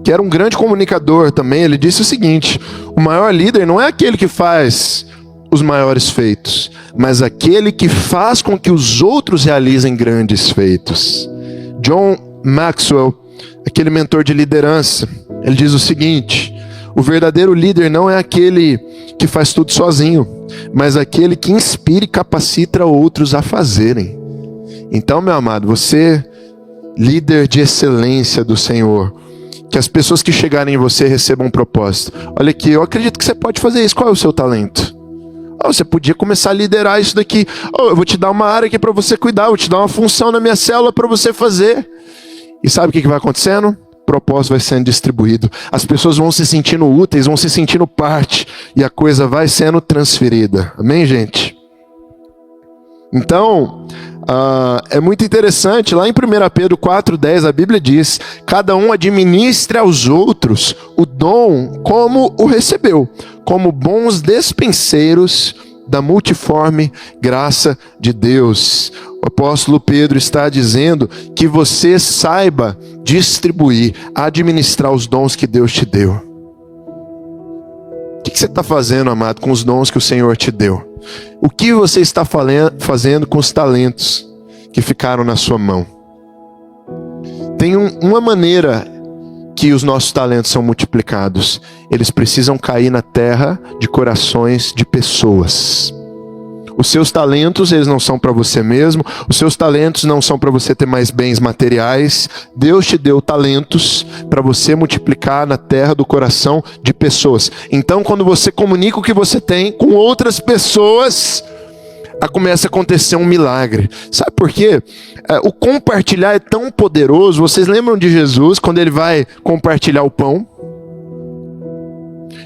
que era um grande comunicador também? Ele disse o seguinte: o maior líder não é aquele que faz os maiores feitos, mas aquele que faz com que os outros realizem grandes feitos. John Maxwell, aquele mentor de liderança, ele diz o seguinte: o verdadeiro líder não é aquele que faz tudo sozinho, mas aquele que inspira e capacita outros a fazerem. Então, meu amado, você, líder de excelência do Senhor, que as pessoas que chegarem em você recebam um propósito. Olha aqui, eu acredito que você pode fazer isso. Qual é o seu talento? Você podia começar a liderar isso daqui. Eu vou te dar uma área aqui para você cuidar, vou te dar uma função na minha célula para você fazer. E sabe o que vai acontecendo? O propósito vai sendo distribuído. As pessoas vão se sentindo úteis, vão se sentindo parte. E a coisa vai sendo transferida. Amém, gente? Então, É muito interessante, lá em 1 Pedro 4,10 a Bíblia diz: cada um administre aos outros o dom como o recebeu, como bons despenseiros da multiforme graça de Deus. O apóstolo Pedro está dizendo que você saiba distribuir, administrar os dons que Deus te deu. O que você está fazendo, amado, com os dons que o Senhor te deu? O que você está fazendo com os talentos que ficaram na sua mão? Tem uma maneira que os nossos talentos são multiplicados. Eles precisam cair na terra de corações de pessoas. Os seus talentos, eles não são para você mesmo. Os seus talentos não são para você ter mais bens materiais. Deus te deu talentos para você multiplicar na terra do coração de pessoas. Então, quando você comunica o que você tem com outras pessoas, começa a acontecer um milagre. Sabe por quê? O compartilhar é tão poderoso. Vocês lembram de Jesus quando ele vai compartilhar o pão?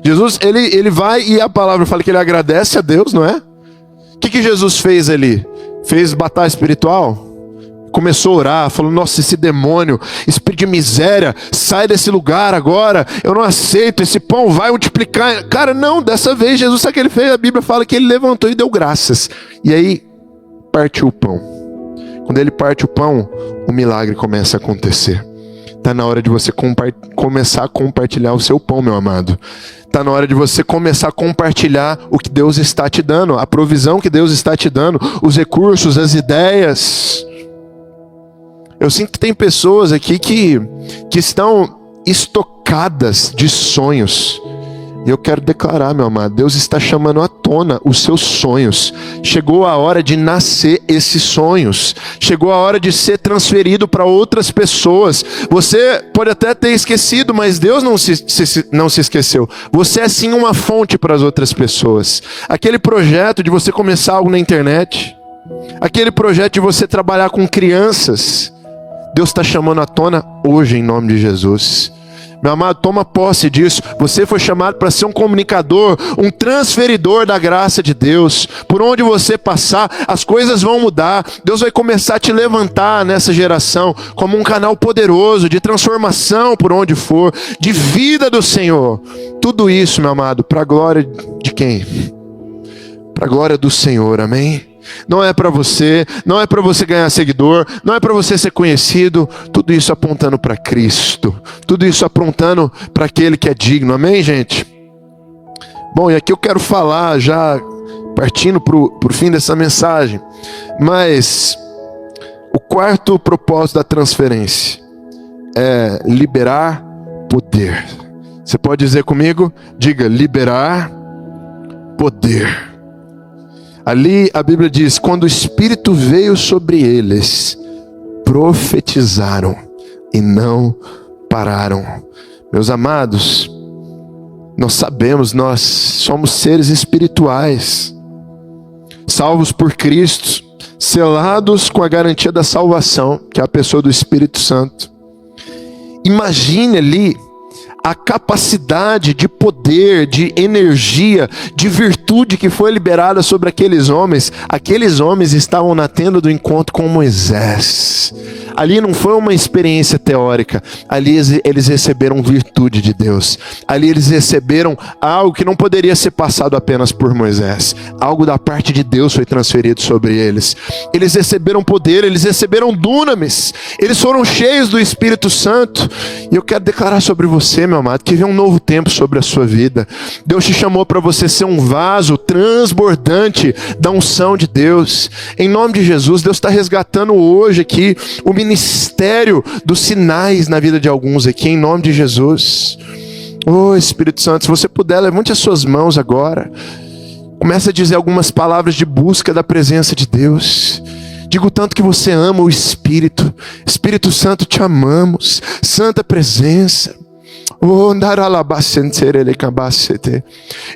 Jesus, ele vai e a palavra fala que ele agradece a Deus, não é? O que Jesus fez ali? Fez batalha espiritual? Começou a orar, falou: nossa, esse demônio, espírito de miséria, sai desse lugar agora, eu não aceito, esse pão vai multiplicar. Cara, não, dessa vez Jesus, sabe o que ele fez? A Bíblia fala que ele levantou e deu graças. E aí, partiu o pão. Quando ele parte o pão, o milagre começa a acontecer. Está na hora de você começar a compartilhar o seu pão, meu amado. Está na hora de você começar a compartilhar o que Deus está te dando, a provisão que Deus está te dando, os recursos, as ideias. Eu sinto que tem pessoas aqui que estão estocadas de sonhos. E eu quero declarar, meu amado, Deus está chamando à tona os seus sonhos. Chegou a hora de nascer esses sonhos. Chegou a hora de ser transferido para outras pessoas. Você pode até ter esquecido, mas Deus não se esqueceu. Você é sim uma fonte para as outras pessoas. Aquele projeto de você começar algo na internet, aquele projeto de você trabalhar com crianças, Deus está chamando à tona hoje em nome de Jesus. Meu amado, toma posse disso. Você foi chamado para ser um comunicador, um transferidor da graça de Deus. Por onde você passar, as coisas vão mudar. Deus vai começar a te levantar nessa geração como um canal poderoso de transformação por onde for, de vida do Senhor. Tudo isso, meu amado, para a glória de quem? Para a glória do Senhor, amém? Não é para você, não é para você ganhar seguidor, não é para você ser conhecido. Tudo isso apontando para Cristo. Tudo isso apontando para aquele que é digno. Amém, gente? Bom, e aqui eu quero falar já partindo para o fim dessa mensagem. Mas o quarto propósito da transferência é liberar poder. Você pode dizer comigo? Diga: liberar poder. Ali a Bíblia diz: quando o Espírito veio sobre eles, profetizaram e não pararam. Meus amados, nós sabemos, nós somos seres espirituais, salvos por Cristo, selados com a garantia da salvação, que é a pessoa do Espírito Santo. Imagine ali a capacidade de poder, de energia, de virtude que foi liberada sobre aqueles homens. Aqueles homens estavam na tenda do encontro com Moisés. Ali não foi uma experiência teórica. Ali eles receberam virtude de Deus. Ali eles receberam algo que não poderia ser passado apenas por Moisés. Algo da parte de Deus foi transferido sobre eles. Eles receberam poder, eles receberam dunamis. Eles foram cheios do Espírito Santo. E eu quero declarar sobre você, meu amado, que vem um novo tempo sobre a sua vida. Deus te chamou para você ser um vaso transbordante da unção de Deus. Em nome de Jesus, Deus está resgatando hoje aqui o ministério dos sinais na vida de alguns aqui, em nome de Jesus. Oh, Espírito Santo, se você puder, levante as suas mãos agora. Comece a dizer algumas palavras de busca da presença de Deus. Diga o tanto que você ama o Espírito. Espírito Santo, te amamos. Santa presença.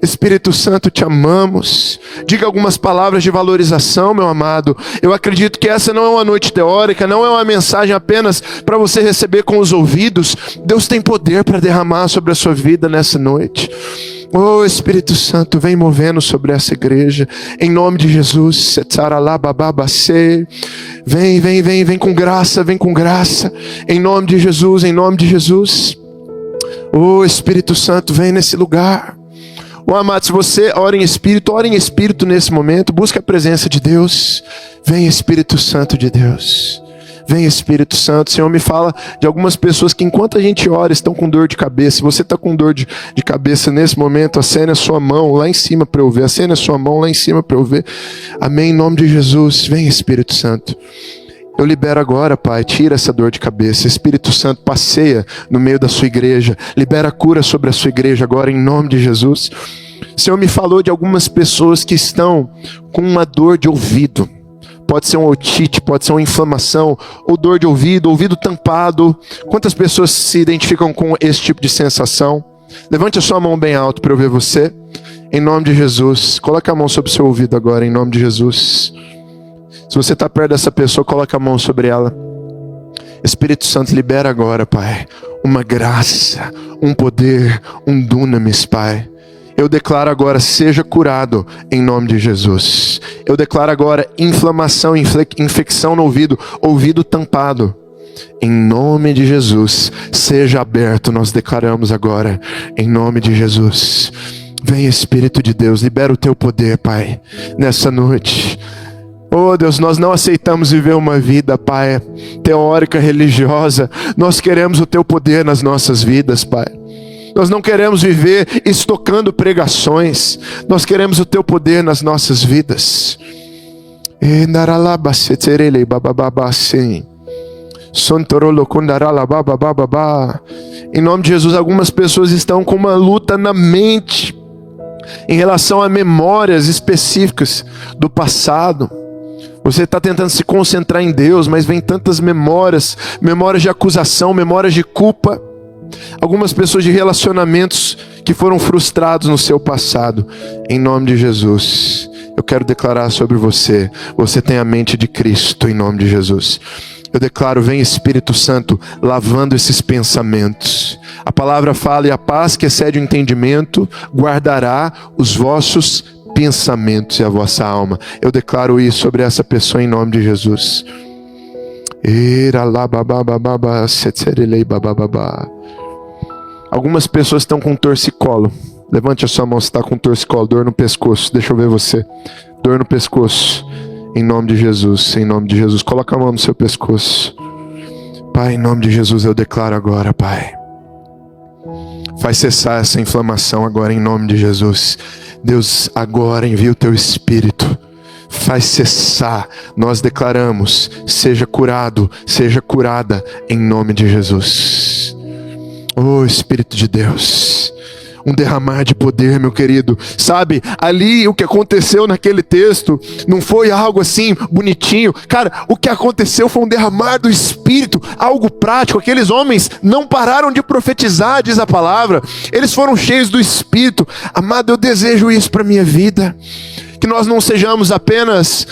Espírito Santo, te amamos. Diga algumas palavras de valorização, meu amado. Eu acredito que essa não é uma noite teórica, não é uma mensagem apenas para você receber com os ouvidos. Deus tem poder para derramar sobre a sua vida nessa noite. Oh, Espírito Santo, vem movendo sobre essa igreja, em nome de Jesus. Vem com graça, em nome de Jesus, em nome de Jesus. Oh, Espírito Santo, vem nesse lugar. Oh, amado, se você ora em Espírito nesse momento, busque a presença de Deus. Vem, Espírito Santo de Deus. Vem, Espírito Santo. O Senhor me fala de algumas pessoas que enquanto a gente ora estão com dor de cabeça. Se você está com dor de cabeça nesse momento, acene a sua mão lá em cima para eu ver. Acene a sua mão lá em cima para eu ver. Amém, em nome de Jesus. Vem, Espírito Santo. Eu libero agora, Pai, tira essa dor de cabeça. Espírito Santo, passeia no meio da sua igreja. Libera a cura sobre a sua igreja agora, em nome de Jesus. O Senhor me falou de algumas pessoas que estão com uma dor de ouvido. Pode ser uma otite, pode ser uma inflamação, ou dor de ouvido tampado. Quantas pessoas se identificam com esse tipo de sensação? Levante a sua mão bem alto para eu ver você. Em nome de Jesus. Coloque a mão sobre o seu ouvido agora, em nome de Jesus. Se você está perto dessa pessoa, coloque a mão sobre ela. Espírito Santo, libera agora, Pai, uma graça, um poder, um dunamis, Pai. Eu declaro agora, seja curado em nome de Jesus. Eu declaro agora inflamação, infecção no ouvido tampado. Em nome de Jesus, seja aberto, nós declaramos agora, em nome de Jesus. Vem, Espírito de Deus, libera o teu poder, Pai, nessa noite. Oh Deus, nós não aceitamos viver uma vida, Pai, teórica, religiosa. Nós queremos o teu poder nas nossas vidas, Pai. Nós não queremos viver estocando pregações. Nós queremos o teu poder nas nossas vidas. Em nome de Jesus, algumas pessoas estão com uma luta na mente em relação a memórias específicas do passado. Você está tentando se concentrar em Deus, mas vem tantas memórias de acusação, memórias de culpa. Algumas pessoas de relacionamentos que foram frustrados no seu passado. Em nome de Jesus, eu quero declarar sobre você. Você tem a mente de Cristo, em nome de Jesus. Eu declaro, vem Espírito Santo, lavando esses pensamentos. A palavra fala, e a paz que excede o entendimento, guardará os vossos pensamentos e a vossa alma. Eu declaro isso sobre essa pessoa em nome de Jesus. Algumas pessoas estão com torcicolo. Levante a sua mão se está com torcicolo, dor no pescoço. Deixa eu ver você. Dor no pescoço. Em nome de Jesus, em nome de Jesus. Coloca a mão no seu pescoço. Pai, em nome de Jesus, eu declaro agora, Pai. Faz cessar essa inflamação agora, em nome de Jesus. Deus, agora envia o teu Espírito. Faz cessar. Nós declaramos, seja curado, seja curada, em nome de Jesus. Oh, Espírito de Deus, um derramar de poder, meu querido. Sabe, ali o que aconteceu naquele texto não foi algo assim bonitinho. Cara, o que aconteceu foi um derramar do Espírito, algo prático. Aqueles homens não pararam de profetizar, diz a palavra. Eles foram cheios do Espírito. Amado, eu desejo isso para minha vida. Que nós não sejamos apenas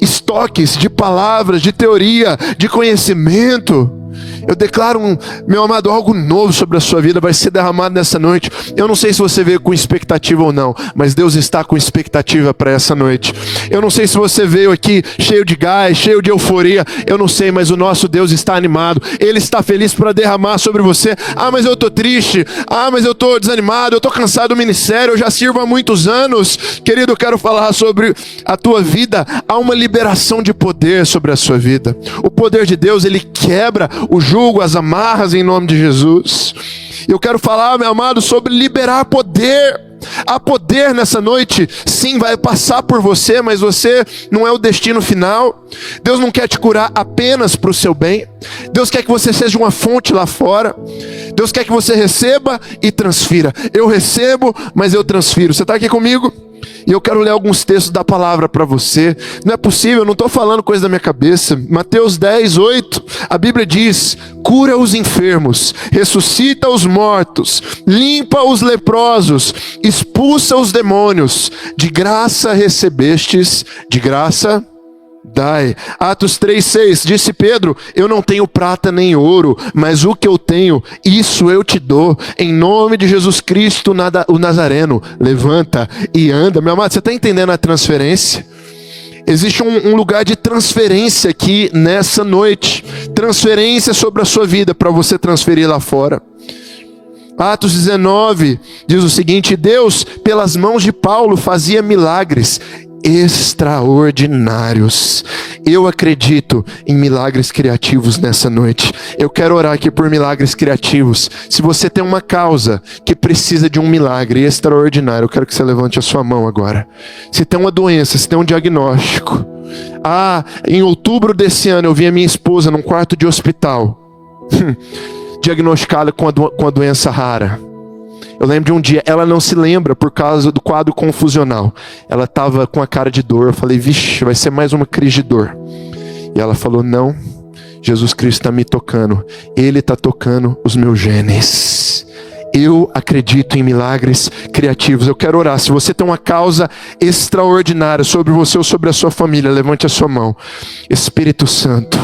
estoques de palavras, de teoria, de conhecimento. Eu declaro, meu amado, algo novo sobre a sua vida vai ser derramado nessa noite. Eu não sei se você veio com expectativa ou não, mas Deus está com expectativa para essa noite. Eu não sei se você veio aqui cheio de gás, cheio de euforia. Eu não sei, mas o nosso Deus está animado. Ele está feliz para derramar sobre você. Ah, mas eu estou triste. Ah, mas eu estou desanimado. Eu estou cansado do ministério. Eu já sirvo há muitos anos. Querido, eu quero falar sobre a tua vida. Há uma liberação de poder sobre a sua vida. O poder de Deus, ele quebra o jugo, as amarras em nome de Jesus. Eu quero falar, meu amado, sobre liberar poder. Há poder nessa noite. Sim, vai passar por você, mas você não é o destino final. Deus não quer te curar apenas para o seu bem. Deus quer que você seja uma fonte lá fora. Deus quer que você receba e transfira. Eu recebo, mas eu transfiro. Você está aqui comigo? E eu quero ler alguns textos da palavra para você. Não é possível, eu não estou falando coisa da minha cabeça. Mateus 10, 8, a Bíblia diz: cura os enfermos, ressuscita os mortos, limpa os leprosos, expulsa os demônios. De graça recebestes, de graça dai. Atos 3:6, disse Pedro: eu não tenho prata nem ouro, mas o que eu tenho, isso eu te dou. Em nome de Jesus Cristo, o Nazareno, levanta e anda. Meu amado, você está entendendo a transferência? Existe um lugar de transferência aqui nessa noite. Transferência sobre a sua vida para você transferir lá fora. Atos 19 diz o seguinte: Deus, pelas mãos de Paulo, fazia milagres extraordinários. Eu acredito em milagres criativos nessa noite. Eu quero orar aqui por milagres criativos. Se você tem uma causa que precisa de um milagre extraordinário, eu quero que você levante a sua mão agora. Se tem uma doença, se tem um diagnóstico. Em outubro desse ano eu vi a minha esposa num quarto de hospital, diagnosticada com a doença rara. Eu lembro de um dia, ela não se lembra por causa do quadro confusional. Ela estava com a cara de dor. Eu falei: vixe, vai ser mais uma crise de dor. E ela falou: não, Jesus Cristo está me tocando. Ele está tocando os meus genes. Eu acredito em milagres criativos. Eu quero orar. Se você tem uma causa extraordinária sobre você ou sobre a sua família, levante a sua mão. Espírito Santo,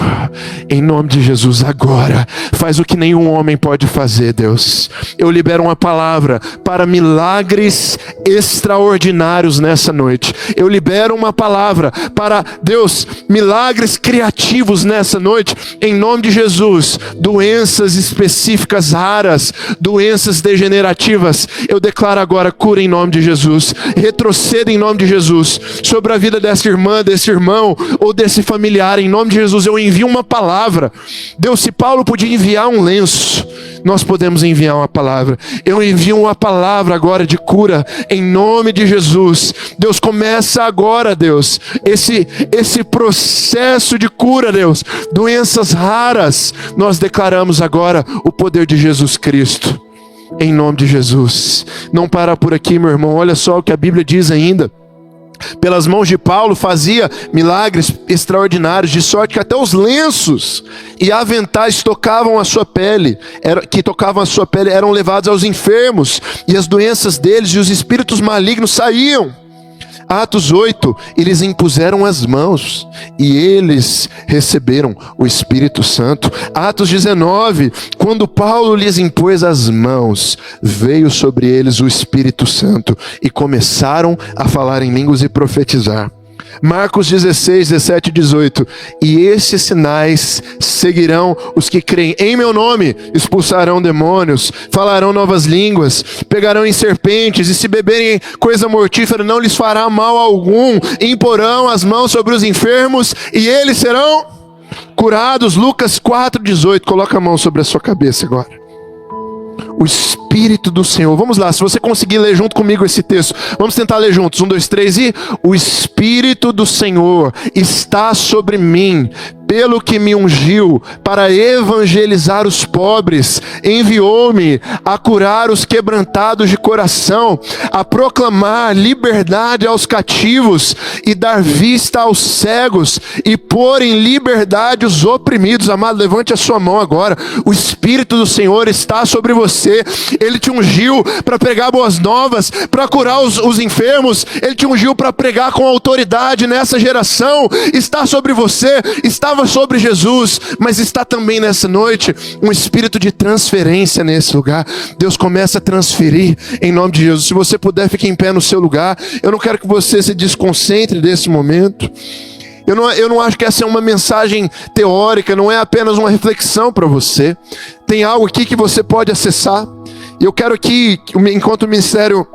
em nome de Jesus, agora, faz o que nenhum homem pode fazer, Deus. Eu libero uma palavra para milagres extraordinários nessa noite. Eu libero uma palavra para, Deus, milagres criativos nessa noite, em nome de Jesus. Doenças específicas raras, doenças degenerativas, eu declaro agora cura em nome de Jesus. Retroceda em nome de Jesus sobre a vida dessa irmã, desse irmão ou desse familiar. Em nome de Jesus eu envio uma palavra. Deus, se Paulo podia enviar um lenço, nós podemos enviar uma palavra. Eu envio uma palavra agora de cura em nome de Jesus. Deus, começa agora, Deus, esse processo de cura, Deus. Doenças raras, nós declaramos agora o poder de Jesus Cristo. Em nome de Jesus. Não para por aqui, meu irmão. Olha só o que a Bíblia diz ainda. Pelas mãos de Paulo fazia milagres extraordinários, de sorte que até os lenços e aventais tocavam a sua pele, eram levados aos enfermos, e as doenças deles e os espíritos malignos saíam. Atos 8, eles impuseram as mãos e eles receberam o Espírito Santo. Atos 19, quando Paulo lhes impôs as mãos, veio sobre eles o Espírito Santo e começaram a falar em línguas e profetizar. Marcos 16, 17 e 18. E esses sinais seguirão os que creem em meu nome: expulsarão demônios, falarão novas línguas, pegarão em serpentes, e se beberem coisa mortífera não lhes fará mal algum, imporão as mãos sobre os enfermos e eles serão curados. Lucas 4, 18. Coloca a mão sobre a sua cabeça agora. O Espírito do Senhor. Vamos lá, se você conseguir ler junto comigo esse texto, vamos tentar ler juntos. 1, 2, 3 e... O Espírito do Senhor está sobre mim, pelo que me ungiu para evangelizar os pobres, enviou-me a curar os quebrantados de coração, a proclamar liberdade aos cativos e dar vista aos cegos e pôr em liberdade os oprimidos. Amado, levante a sua mão agora. O Espírito do Senhor está sobre você. Ele te ungiu para pregar boas novas, para curar os enfermos. Ele te ungiu para pregar com autoridade nessa geração. Está sobre você, estava sobre Jesus, mas está também nessa noite um espírito de transferência nesse lugar. Deus começa a transferir em nome de Jesus. Se você puder, fique em pé no seu lugar. Eu não quero que você se desconcentre desse momento. Eu não acho que essa é uma mensagem teórica, não é apenas uma reflexão para você. Tem algo aqui que você pode acessar. E eu quero que, enquanto o ministério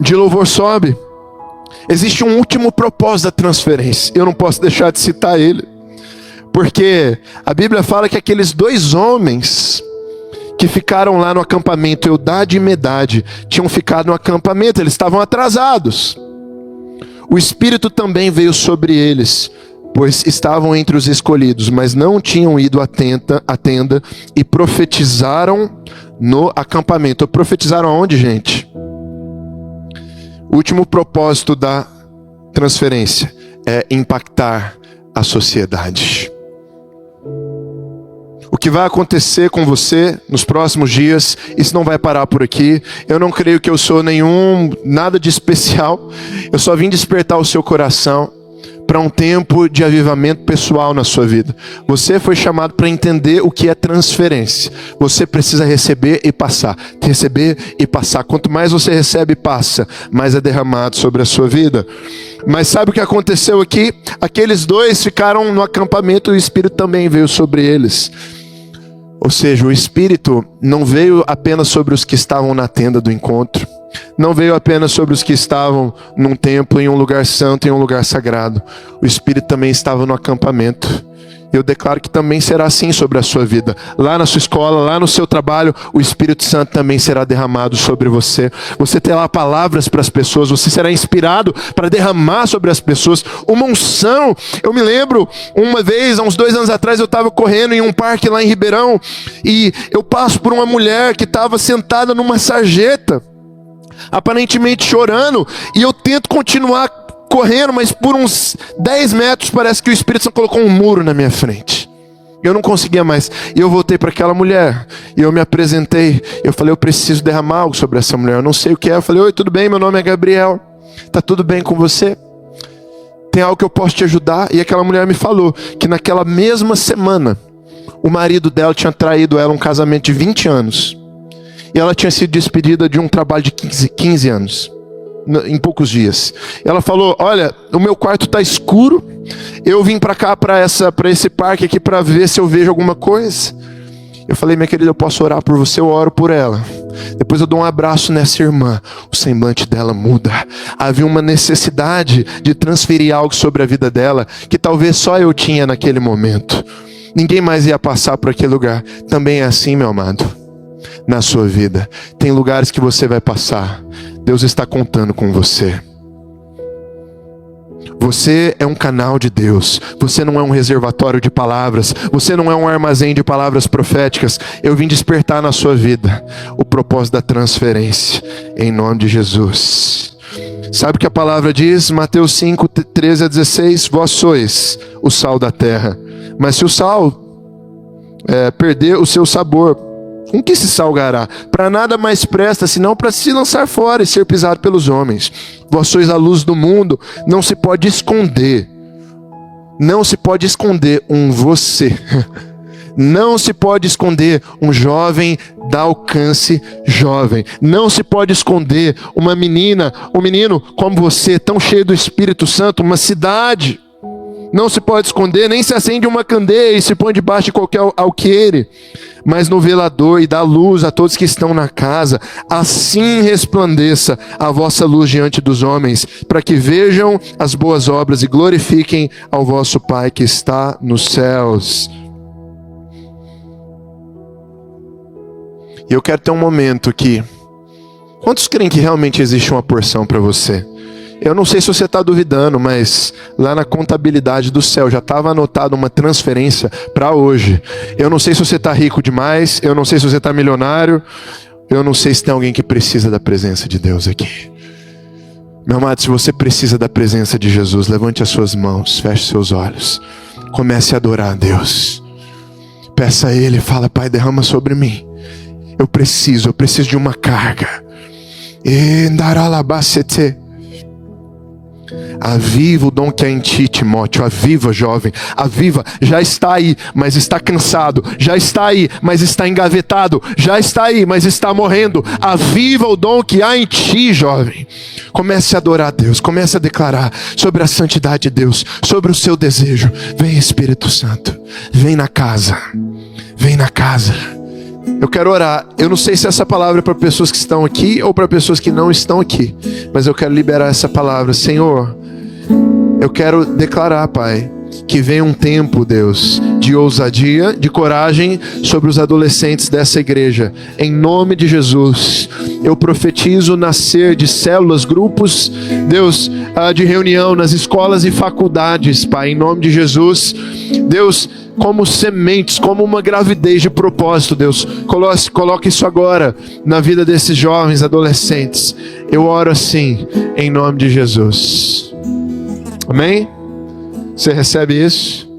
de louvor sobe, existe um último propósito da transferência. Eu não posso deixar de citar ele, porque a Bíblia fala que aqueles 2 homens que ficaram lá no acampamento, Eudade e Medade, tinham ficado no acampamento, eles estavam atrasados. O Espírito também veio sobre eles, pois estavam entre os escolhidos, mas não tinham ido à tenda e profetizaram no acampamento. Profetizaram aonde, gente? O último propósito da transferência é impactar a sociedade. O que vai acontecer com você nos próximos dias, isso não vai parar por aqui. Eu não creio que eu sou nada de especial. Eu só vim despertar o seu coração para um tempo de avivamento pessoal na sua vida. Você foi chamado para entender o que é transferência. Você precisa receber e passar. Receber e passar. Quanto mais você recebe e passa, mais é derramado sobre a sua vida. Mas sabe o que aconteceu aqui? Aqueles dois ficaram no acampamento e o Espírito também veio sobre eles. Ou seja, o Espírito não veio apenas sobre os que estavam na tenda do encontro. Não veio apenas sobre os que estavam num templo, em um lugar santo, em um lugar sagrado. O Espírito também estava no acampamento. Eu declaro que também será assim sobre a sua vida. Lá na sua escola, lá no seu trabalho, o Espírito Santo também será derramado sobre você. Você terá palavras para as pessoas, você será inspirado para derramar sobre as pessoas uma unção. Eu me lembro, uma vez, há uns 2 anos atrás, eu estava correndo em um parque lá em Ribeirão, e eu passo por uma mulher que estava sentada numa sarjeta, aparentemente chorando, e eu tento continuar correndo, mas por uns 10 metros parece que o Espírito Santo colocou um muro na minha frente. Eu não conseguia mais. E eu voltei para aquela mulher, e eu me apresentei. Eu falei, eu preciso derramar algo sobre essa mulher. Eu não sei o que é. Eu falei, oi, tudo bem? Meu nome é Gabriel. Tá tudo bem com você? Tem algo que eu posso te ajudar? E aquela mulher me falou que naquela mesma semana, o marido dela tinha traído ela um casamento de 20 anos. E ela tinha sido despedida de um trabalho de 15 anos. Em poucos dias. Ela falou, olha, o meu quarto está escuro, eu vim para cá, para esse parque aqui, para ver se eu vejo alguma coisa. Eu falei, minha querida, eu posso orar por você? Eu oro por ela. Depois eu dou um abraço nessa irmã. O semblante dela muda. Havia uma necessidade de transferir algo sobre a vida dela, que talvez só eu tinha naquele momento. Ninguém mais ia passar por aquele lugar. Também é assim, meu amado, na sua vida. Tem lugares que você vai passar. Deus está contando com você. Você é um canal de Deus. Você não é um reservatório de palavras. Você não é um armazém de palavras proféticas. Eu vim despertar na sua vida o propósito da transferência, em nome de Jesus. Sabe o que a palavra diz? Mateus 5, 13 a 16. Vós sois o sal da terra. Mas se o sal perder o seu sabor, com que se salgará? Para nada mais presta, senão para se lançar fora e ser pisado pelos homens. Vós sois a luz do mundo, não se pode esconder. Não se pode esconder um você. Não se pode esconder um jovem da alcance jovem. Não se pode esconder uma menina, um menino como você, tão cheio do Espírito Santo, uma cidade. Não se pode esconder, nem se acende uma candeia e se põe debaixo de qualquer alqueire, mas no velador, e dá luz a todos que estão na casa. Assim resplandeça a vossa luz diante dos homens, para que vejam as boas obras e glorifiquem ao vosso Pai que está nos céus. E eu quero ter um momento aqui. Quantos creem que realmente existe uma porção para você? Eu não sei se você está duvidando, mas lá na contabilidade do céu já estava anotado uma transferência para hoje. Eu não sei se você está rico demais, eu não sei se você está milionário, eu não sei se tem alguém que precisa da presença de Deus aqui. Meu amado, se você precisa da presença de Jesus, levante as suas mãos, feche seus olhos, comece a adorar a Deus. Peça a Ele, fala, Pai, derrama sobre mim. Eu preciso de uma carga. Aviva o dom que é em ti, Timóteo. Aviva, jovem. Aviva, já está aí, mas está cansado. Já está aí, mas está engavetado. Já está aí, mas está morrendo. Aviva o dom que há em ti, jovem. Comece a adorar a Deus. Comece a declarar sobre a santidade de Deus, sobre o seu desejo. Vem, Espírito Santo. Vem na casa. Vem na casa. Eu quero orar. Eu não sei se essa palavra é para pessoas que estão aqui ou para pessoas que não estão aqui, mas eu quero liberar essa palavra. Senhor, eu quero declarar, Pai, que venha um tempo, Deus, de ousadia, de coragem sobre os adolescentes dessa igreja. Em nome de Jesus, eu profetizo o nascer de células, grupos, Deus, de reunião nas escolas e faculdades, Pai, em nome de Jesus. Deus, como sementes, como uma gravidez de propósito, Deus, coloque isso agora na vida desses jovens, adolescentes. Eu oro assim, em nome de Jesus. Amém? Você recebe isso?